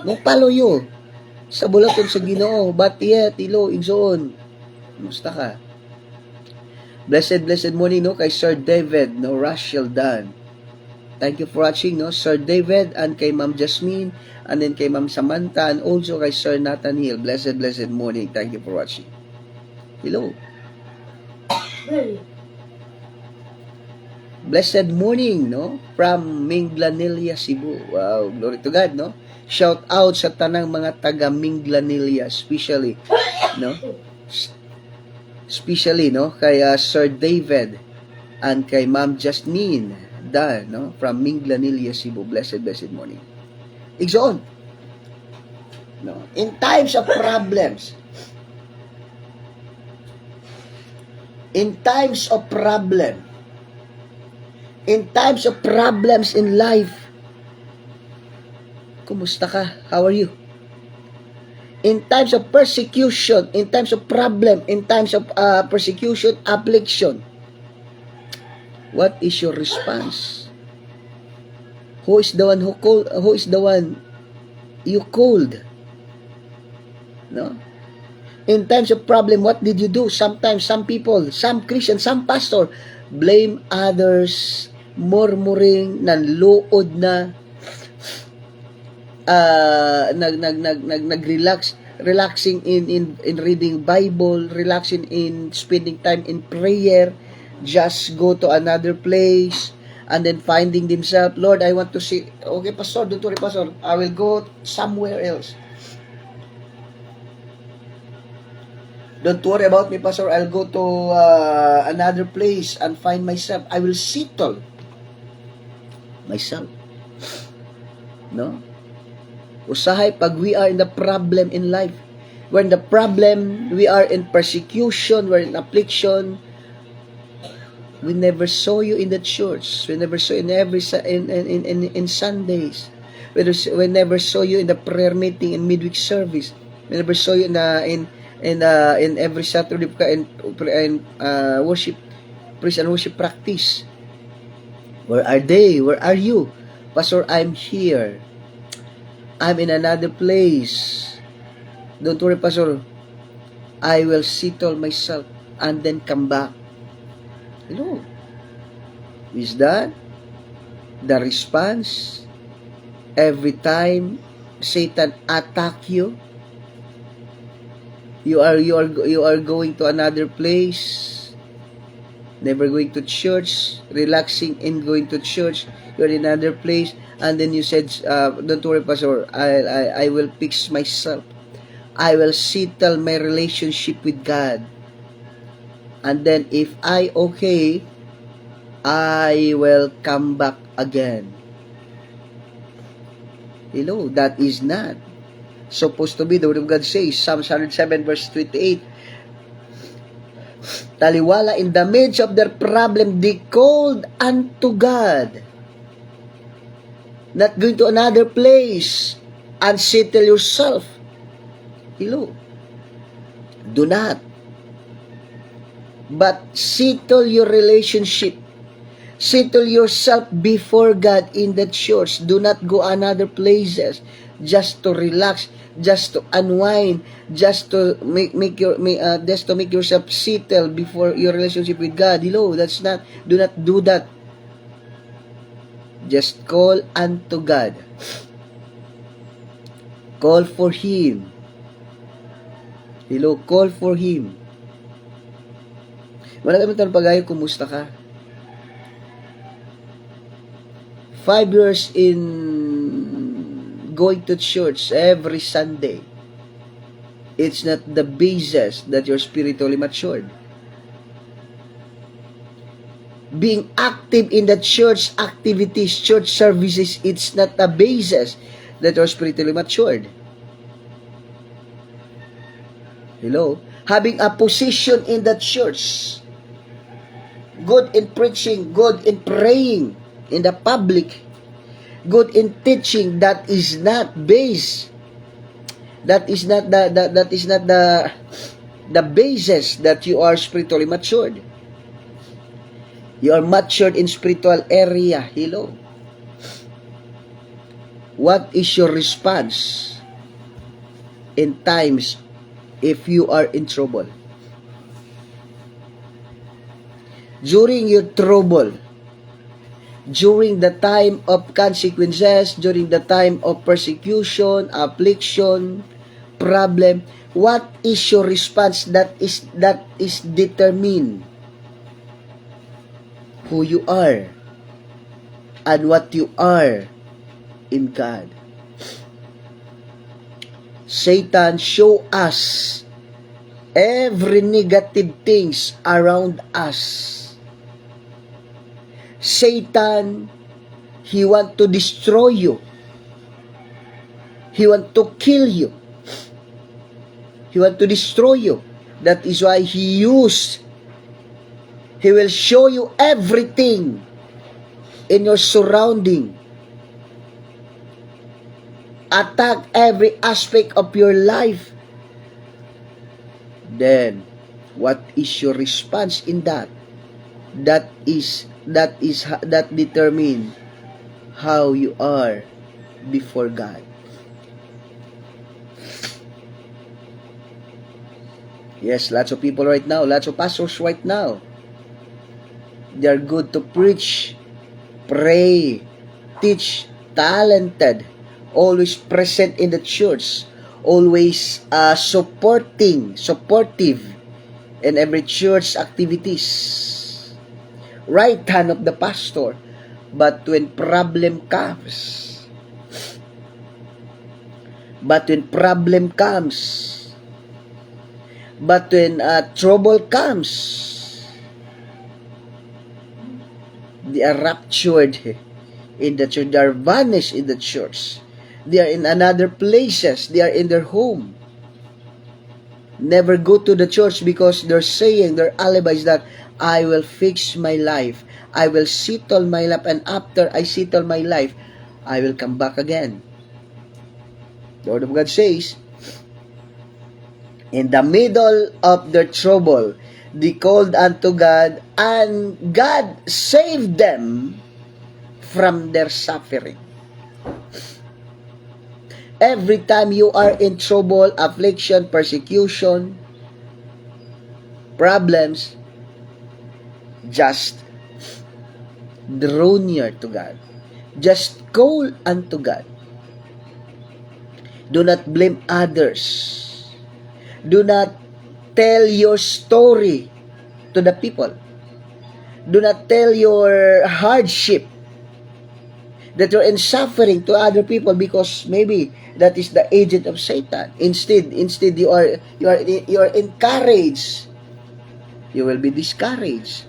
Nung paluyo. Sa bulaton sa Ginoo. Batiyet, ilo, igsoon. Musta ka? Blessed morning, no? Kay Sir David, no? Rachel Dan. Thank you for watching, no? Sir David, and kay Ma'am Jasmine, and then kay Ma'am Samantha, and also kay Sir Nathaniel. Blessed morning. Thank you for watching. Hello. Blessed morning, no? From Minglanilla, Cebu. Wow, glory to God, no? Shout out sa tanang mga taga Minglanilla, especially, no? especially no kay Sir David and kay Ma'am Jasmine Dan no from Minglanilla, Cebu. Blessed morning. Igsoon. No, in times of problems, in times of problems in life, kumusta ka? How are you? In times of persecution, in times of problem, in times of persecution, affliction, what is your response? Who is the one who called? Who is the one you called? No? In times of problem, what did you do? Sometimes, some people, some Christians, some pastor, blame others, murmuring, nanluod na, relaxing in reading Bible, relaxing in spending time in prayer, just go to another place, and then finding themselves, Lord, I want to see, okay, pastor, don't worry, pastor, I will go somewhere else. Don't worry about me, pastor, I'll go to another place and find myself. I will settle myself. No? Usahay pag we are in the problem in life. We're in the problem, we are in persecution, we're in affliction. We never saw you in the church. We never saw you in Sundays. We never saw you in the prayer meeting and midweek service. We never saw you in every Saturday in worship, praise and worship practice. Where are they? Where are you? Pastor, I'm here. I'm in another place. Don't worry, Pastor. I will settle myself and then come back. You know, is that the response every time Satan attack you? You are going to another place, never going to church, relaxing in going to church. You're in another place, and then you said, "Don't worry, Pastor. I will fix myself. I will settle my relationship with God. And then if I okay, I will come back again." Hello, that is not supposed to be. The Word of God says, Psalm 107 verse 28, taliwala, in the midst of their problem, they called unto God. Not going to another place and settle yourself. Hello. Do not. But settle your relationship. Settle yourself before God in the church. Do not go another places just to relax, just to unwind, just to make yourself settle before your relationship with God. Hello, do not do that. Just call unto God. Call for Him. Hello, call for Him. Wala kami tanong pagayo, kumusta ka? 5 years in going to church every Sunday, it's not the basis that you're spiritually matured. Being active in the church activities, church services, it's not a basis that you're spiritually matured. Hello? Having a position in the church, good in preaching, good in praying in the public, good in teaching, that is not base. That is not the basis that you are spiritually matured. You are matured in spiritual area. Hello. What is your response in times if you are in trouble? During your trouble, during the time of consequences, during the time of persecution, affliction, problem, what is your response? That is determined who you are and what you are in God. Satan show us every negative things around us. Satan, he want to destroy you. He want to kill you. He want to destroy you. That is why he will show you everything in your surrounding. Attack every aspect of your life. Then, what is your response in that? That determine how you are before God. Yes, lots of people right now, lots of pastors right now, they are good to preach, pray, teach, talented, always present in the church, always supportive in every church activities, right hand of the pastor. But when problem comes, but when trouble comes, they are raptured in the church, they are vanished in the church, they are in another places, they are in their home, never go to the church because they're saying, their alibis that I will fix my life, I will settle my life, and after I settle my life, I will come back again. The Word of God says, in the middle of their trouble, they called unto God, and God saved them from their suffering. Every time you are in trouble, affliction, persecution, problems, just draw near to God. Just call unto God. Do not blame others. Do not tell your story to the people. Do not tell your hardship that you're in suffering to other people, because maybe that is the agent of Satan. Instead you are encouraged. You will be discouraged.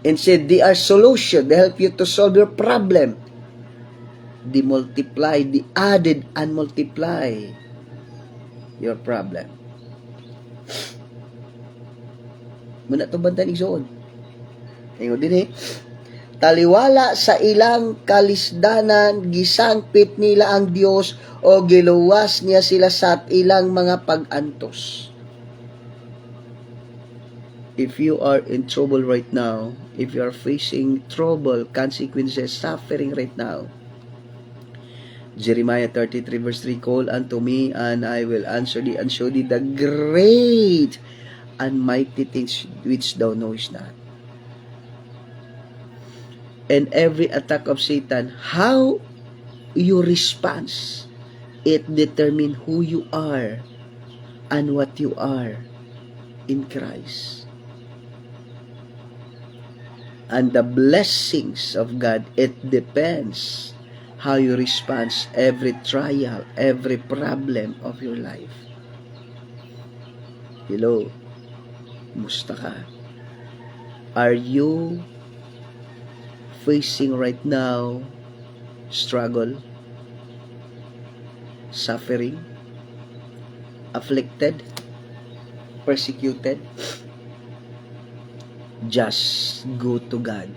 Instead, they are solution. They help you to solve your problem. They multiply, they added and multiply your problem. Muna ito bantan igsoon. Ngayon din taliwala sa ilang kalisdanan, gisangpit nila ang Dios o giluwas niya sila sa ilang mga pag-antos. If you are in trouble right now, if you are facing trouble, consequences, suffering right now, Jeremiah 33 verse 3, call unto me, and I will answer thee, and show thee the great and mighty things which thou knowest not. And every attack of Satan, how you respond, it determines who you are and what you are in Christ. And the blessings of God, it depends how you respond every trial, every problem of your life. Hello, musta ka? Are you facing right now struggle, suffering, afflicted, persecuted? Just go to God.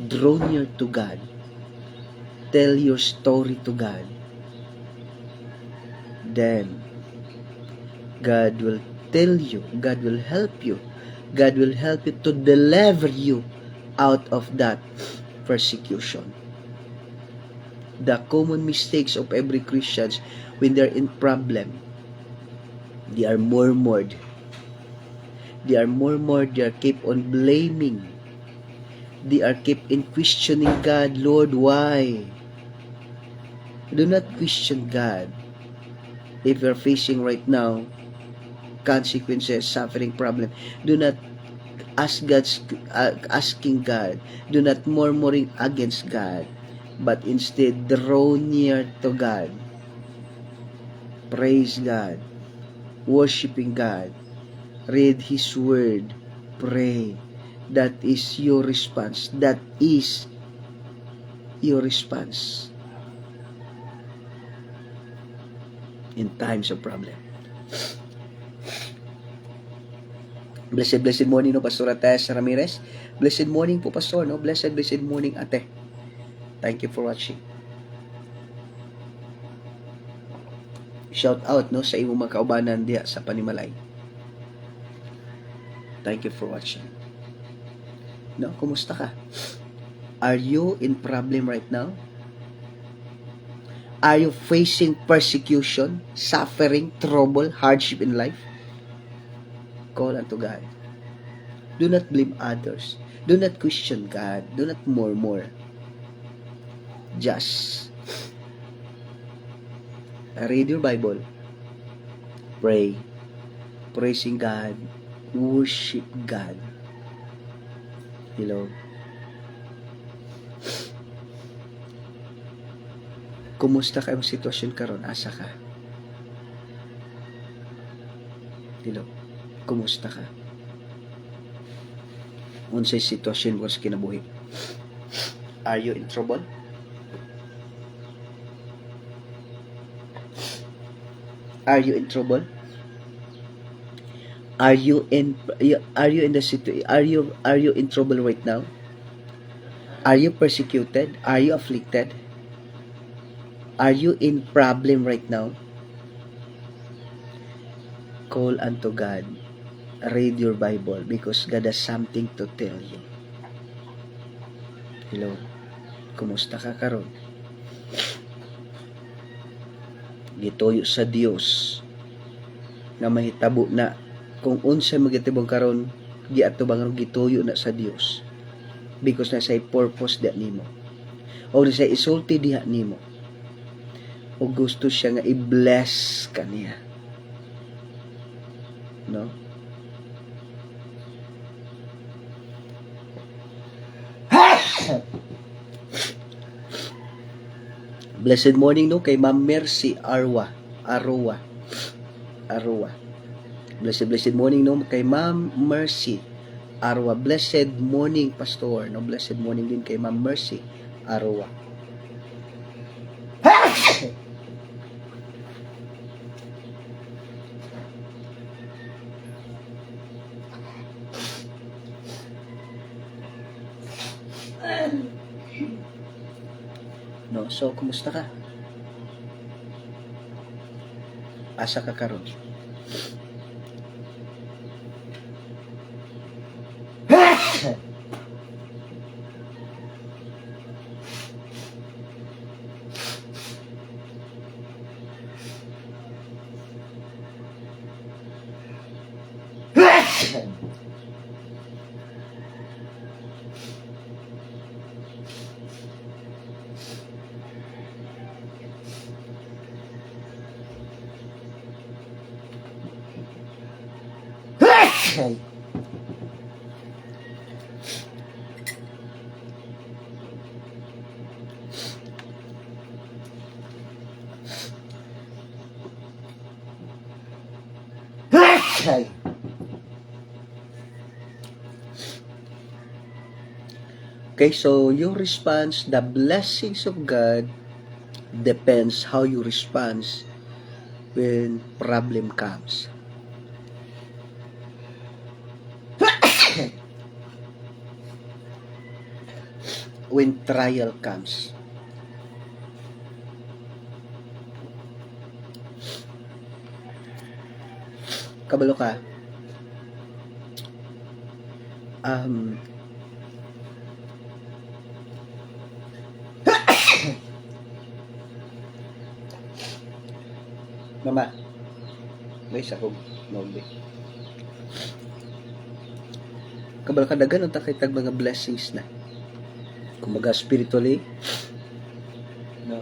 Draw near to God. Tell your story to God. Then, God will tell you, God will help you. God will help you to deliver you out of that persecution. The common mistakes of every Christian when they're in problem, they are murmured. They are murmured, they are keep on blaming. They are keep in questioning God, Lord, why? Do not question God. If you're facing right now consequences, suffering, problem, do not asking God. Do not murmuring against God, but instead draw near to God. praise God, worshiping God, read His Word, pray. That is your response. That is your response in times of problem. Blessed morning, no, Pastor Tess Ramirez. Blessed morning po, Pastor, no? Blessed morning, ate. Thank you for watching. Shout out, no, sa imong mga kaubanan diya sa Panimalay. Thank you for watching. No, kumusta ka? Are you in problem right now? Are you facing persecution, suffering, trouble, hardship in life? Call unto God. Do not blame others. Do not question God. Do not murmur. Just read your Bible. Pray. Praising God. Worship God. Hello. Kumusta ka ang sitwasyon karon? Asa ka? Hello. Kumusta ka? Unsay sitwasyon mo sa kinabuhi? Are you in trouble? Are you in trouble? Are you in the situation? Are you in trouble right now? Are you persecuted? Are you afflicted? Are you in problem right now? Call unto God. Read your Bible because God has something to tell you. Hello. Kumusta ka karon? Gituyo sa Dios nga mahitabo na kung unsa magitibong karon giatubang gituyo na sa Dios because na say purpose diha nimo o na say isulti diha nimo o gusto siya nga i-bless kaniya, no? Blessed morning, no, kay Ma'am Mercy Arwa. Blessed morning, no, kay Ma'am Mercy Arwa. Blessed morning, Pastor, no. Blessed morning din kay Ma'am Mercy Arwa. No, so kumusta ka? Asa ka karon? Okay, so your response, the blessings of God depends how you respond when problem comes. When trial comes. Kabalo ka. Mama, guys, ako mogbe. Kabalo ka dagan unta kay tag mga blessings na. Kumaga spiritually, no?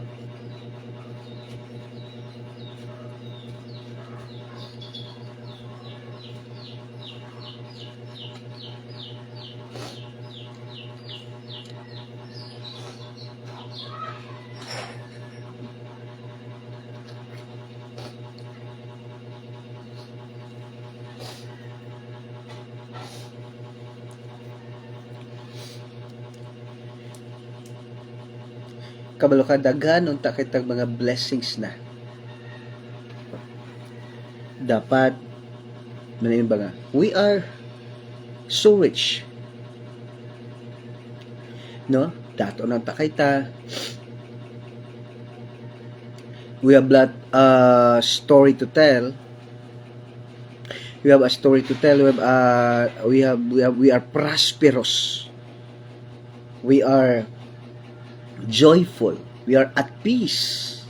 kabalo ka daghan unta kitag mga blessings na. Dapat manayon ba nga? We are so rich. No? Dato nang takita. We have lot story to tell. We have a story to tell. We are prosperous. We are joyful. We are at peace.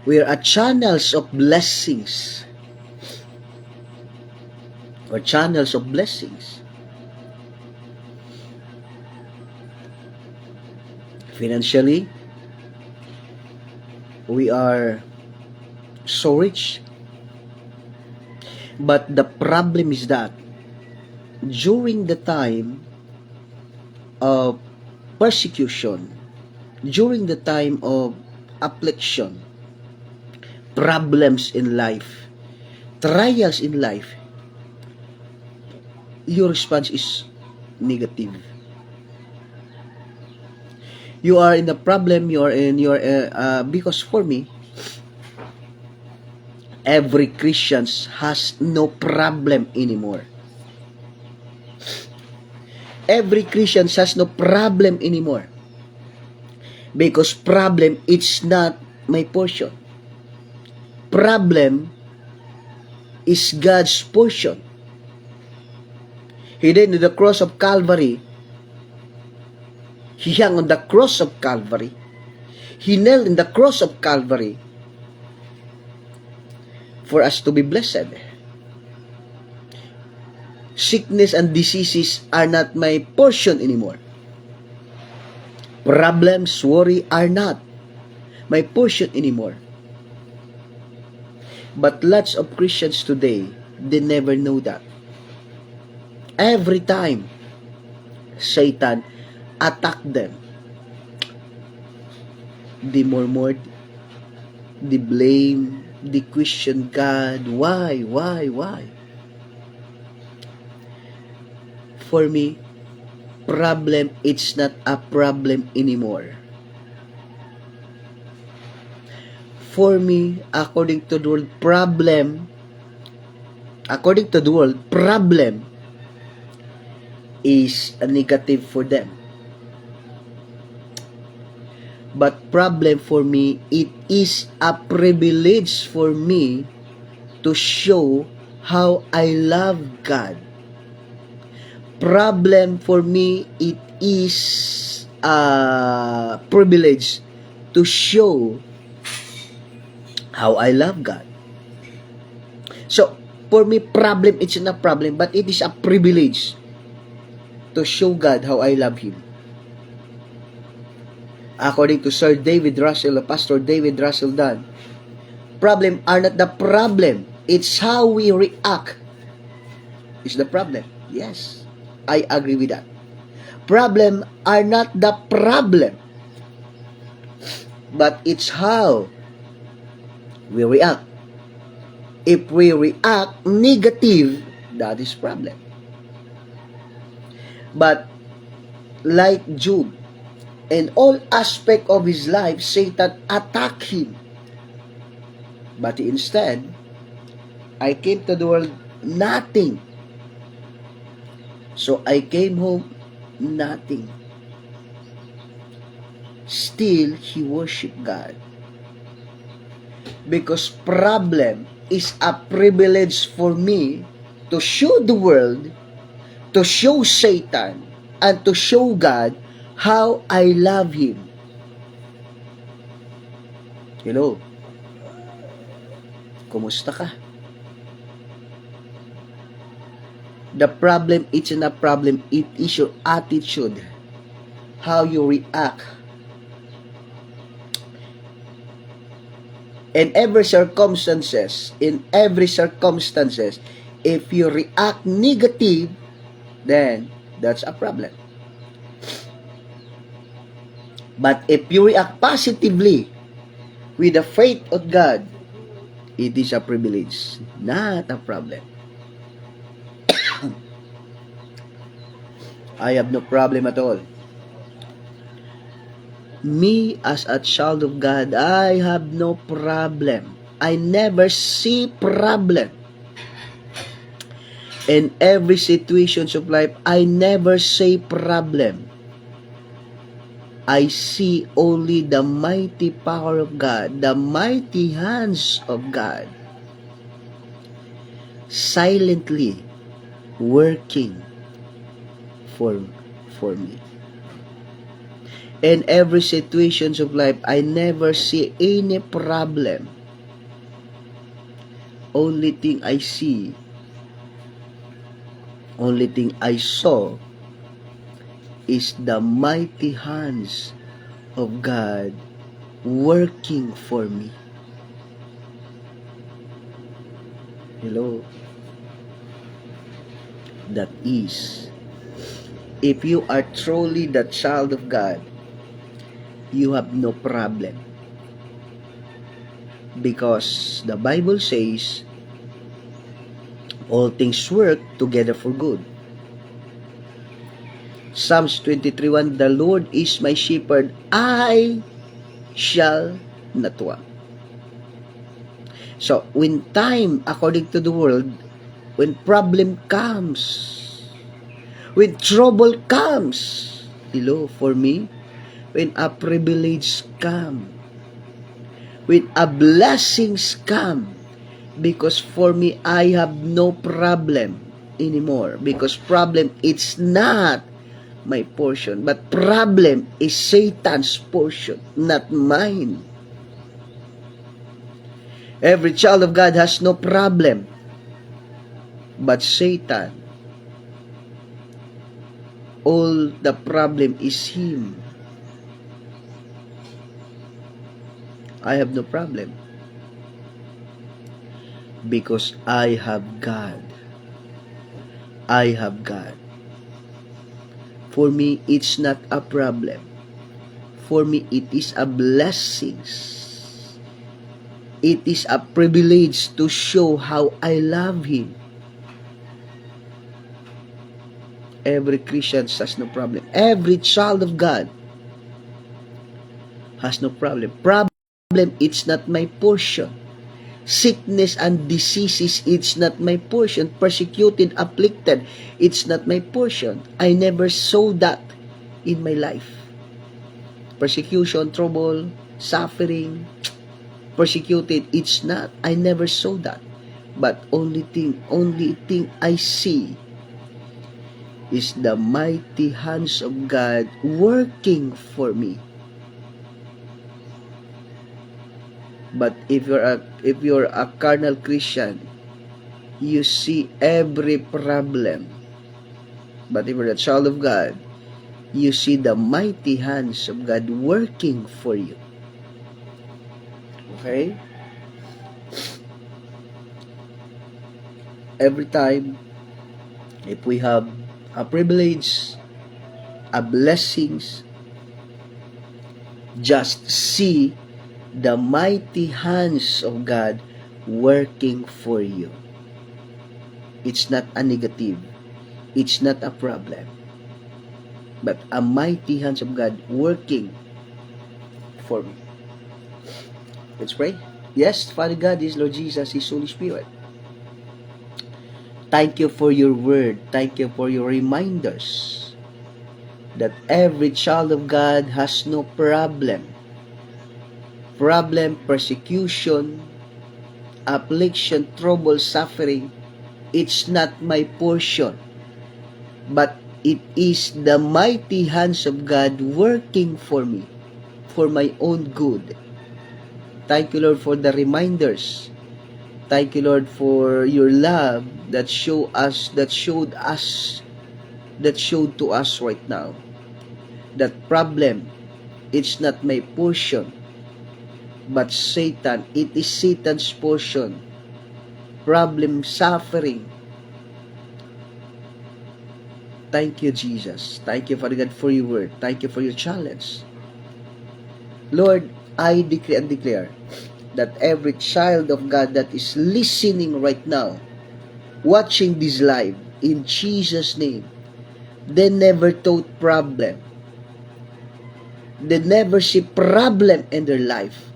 We are at channels of blessings. Or channels of blessings. Financially, we are so rich. But the problem is that during the time of persecution, during the time of affliction, problems in life, trials in life, your response is negative. You are in the problem, because for me, every Christian has no problem anymore. Every Christian has no problem anymore. Because problem, it's not my portion. Problem is God's portion. He died on the cross of Calvary. He hung on the cross of Calvary. He knelt in the cross of Calvary for us to be blessed. Sickness and diseases are not my portion anymore. Problems, worry are not my portion anymore. But lots of Christians today, they never know that. Every time Satan attack them, they murmured, they blame, they question God. Why? For me, problem, it's not a problem anymore. For me, according to the world, problem is a negative for them. But problem for me, it is a privilege for me to show how I love God. Problem for me, it is a privilege to show how I love God. So, for me, problem, it's not a problem, but it is a privilege to show God how I love Him. According to Sir David Russell, Pastor David Russell Dunn, problem are not the problem. It's how we react is the problem. Yes, I agree with that. Problem are not the problem, but it's how we react. If we react negative, that is problem. But like Job, in all aspect of his life, Satan attacked him. But instead, I came to the world nothing. So I came home nothing. Still, he worshiped God. Because problem is a privilege for me to show the world, to show Satan, and to show God how I love Him. Hello? Kumusta ka? The problem, it's not a problem. It is your attitude. How you react. In every circumstances, if you react negative, then that's a problem. But if you react positively with the faith of God, it is a privilege, not a problem. I have no problem at all. Me as a child of God, I have no problem. I never see problem. In every situations of life, I never say problem. I see only the mighty power of God, the mighty hands of God, silently working for me. In every situations of life, I never see any problem. Only thing I see, only thing I saw is the mighty hands of God working for me. Hello? That is, if you are truly the child of God, you have no problem. Because the Bible says, all things work together for good. Psalms 23:1, the Lord is my shepherd, I shall not want. So, when time, according to the world, when problem comes, when trouble comes, hello, for me, when a privilege comes, when a blessings come, because for me, I have no problem anymore. Because problem, it's not my portion. But problem is Satan's portion, not mine. Every child of God has no problem. But Satan, all the problem is him. I have no problem. Because I have God. I have God. For me, it's not a problem. For me, it is a blessing. It is a privilege to show how I love Him. Every Christian has no problem. Every child of God has no problem. Problem, it's not my portion. Sickness and diseases, it's not my portion. Persecuted, afflicted, it's not my portion. I never saw that in my life. Persecution, trouble, suffering, persecuted, it's not. I never saw that. But only thing I see is the mighty hands of God working for me. But if you're a carnal Christian, you see every problem. But if you're a child of God, you see the mighty hands of God working for you. Okay? Every time, if we have a privilege, a blessings, just see the mighty hands of God working for you. It's not a negative. It's not a problem. But a mighty hands of God working for me. Let's pray. Yes, Father God, is Lord Jesus, is Holy Spirit. Thank you for your word. Thank you for your reminders that every child of God has no problem. Problem, persecution, affliction, trouble, suffering, it's not my portion. But it is the mighty hands of God working for me, for my own good. Thank you, Lord, for the reminders. Thank you, Lord, for your love that showed to us right now. That problem, it's not my portion. But Satan, it is Satan's portion. Problem, suffering. Thank you, Jesus. Thank you, Father God, for your word. Thank you for your challenge. Lord, I decree and declare that every child of God that is listening right now, watching this live, in Jesus' name, they never thought problem. They never see problem in their life,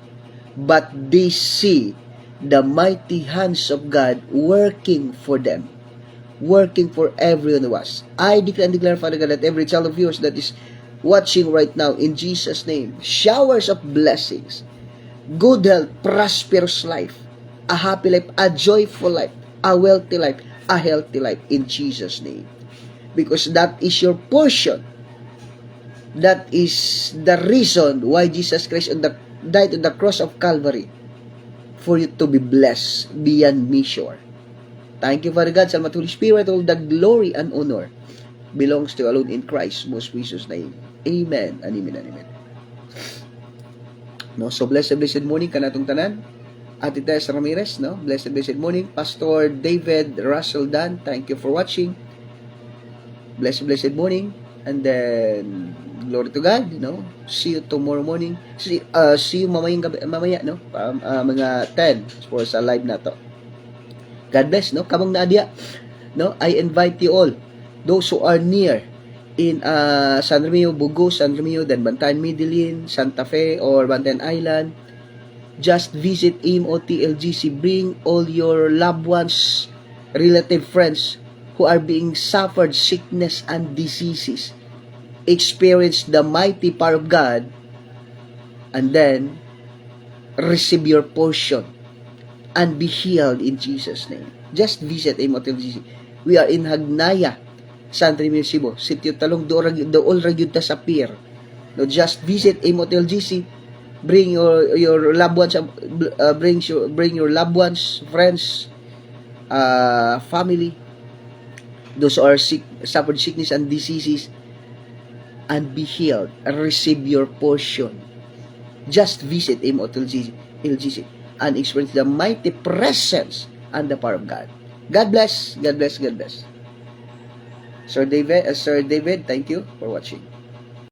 but they see the mighty hands of God working for them, working for every one of us. I declare and declare, Father God, that every child of yours that is watching right now, in Jesus' name, showers of blessings, good health, prosperous life, a happy life, a joyful life, a wealthy life, a healthy life, in Jesus' name. Because that is your portion. That is the reason why Jesus Christ died on the cross of Calvary, for you to be blessed beyond measure. Thank you, Father God. Salamat, Holy Spirit. All the glory and honor belongs to you alone in Christ's most precious name. Amen and amen and amen. No, so blessed morning kanatong tanan. Ate Tess Ramirez, no? Blessed morning. Pastor David Russell Dan, thank you for watching. Blessed morning. And then glory to God, no? See you tomorrow morning. See you mamaya, no? Mga 10 for sa live na to. God bless, no? Kamong naadya, no? I invite you all, those who are near in San Romeo, Bugo, San Romeo, then Bantayan, Medellin, Santa Fe, or Bantayan Island. Just visit AIM-OTLGC. Bring all your loved ones, relative, friends who are being suffered sickness and diseases. Experience the mighty power of God, and then receive your portion and be healed in Jesus' name. Just visit AIM-OTLGC. We are in Hagnaya, San Remio, Cebu. Sitio Talong, dool ragyud ta sa pier. No, just visit AIM-OTLGC. Bring your loved ones, bring your loved ones, friends, family, those who are sick, suffered sickness and diseases, and be healed and receive your portion. Just visit AIM-OTLGC and experience the mighty presence and the power of God. God bless. God bless. God bless. Sir David, thank you for watching.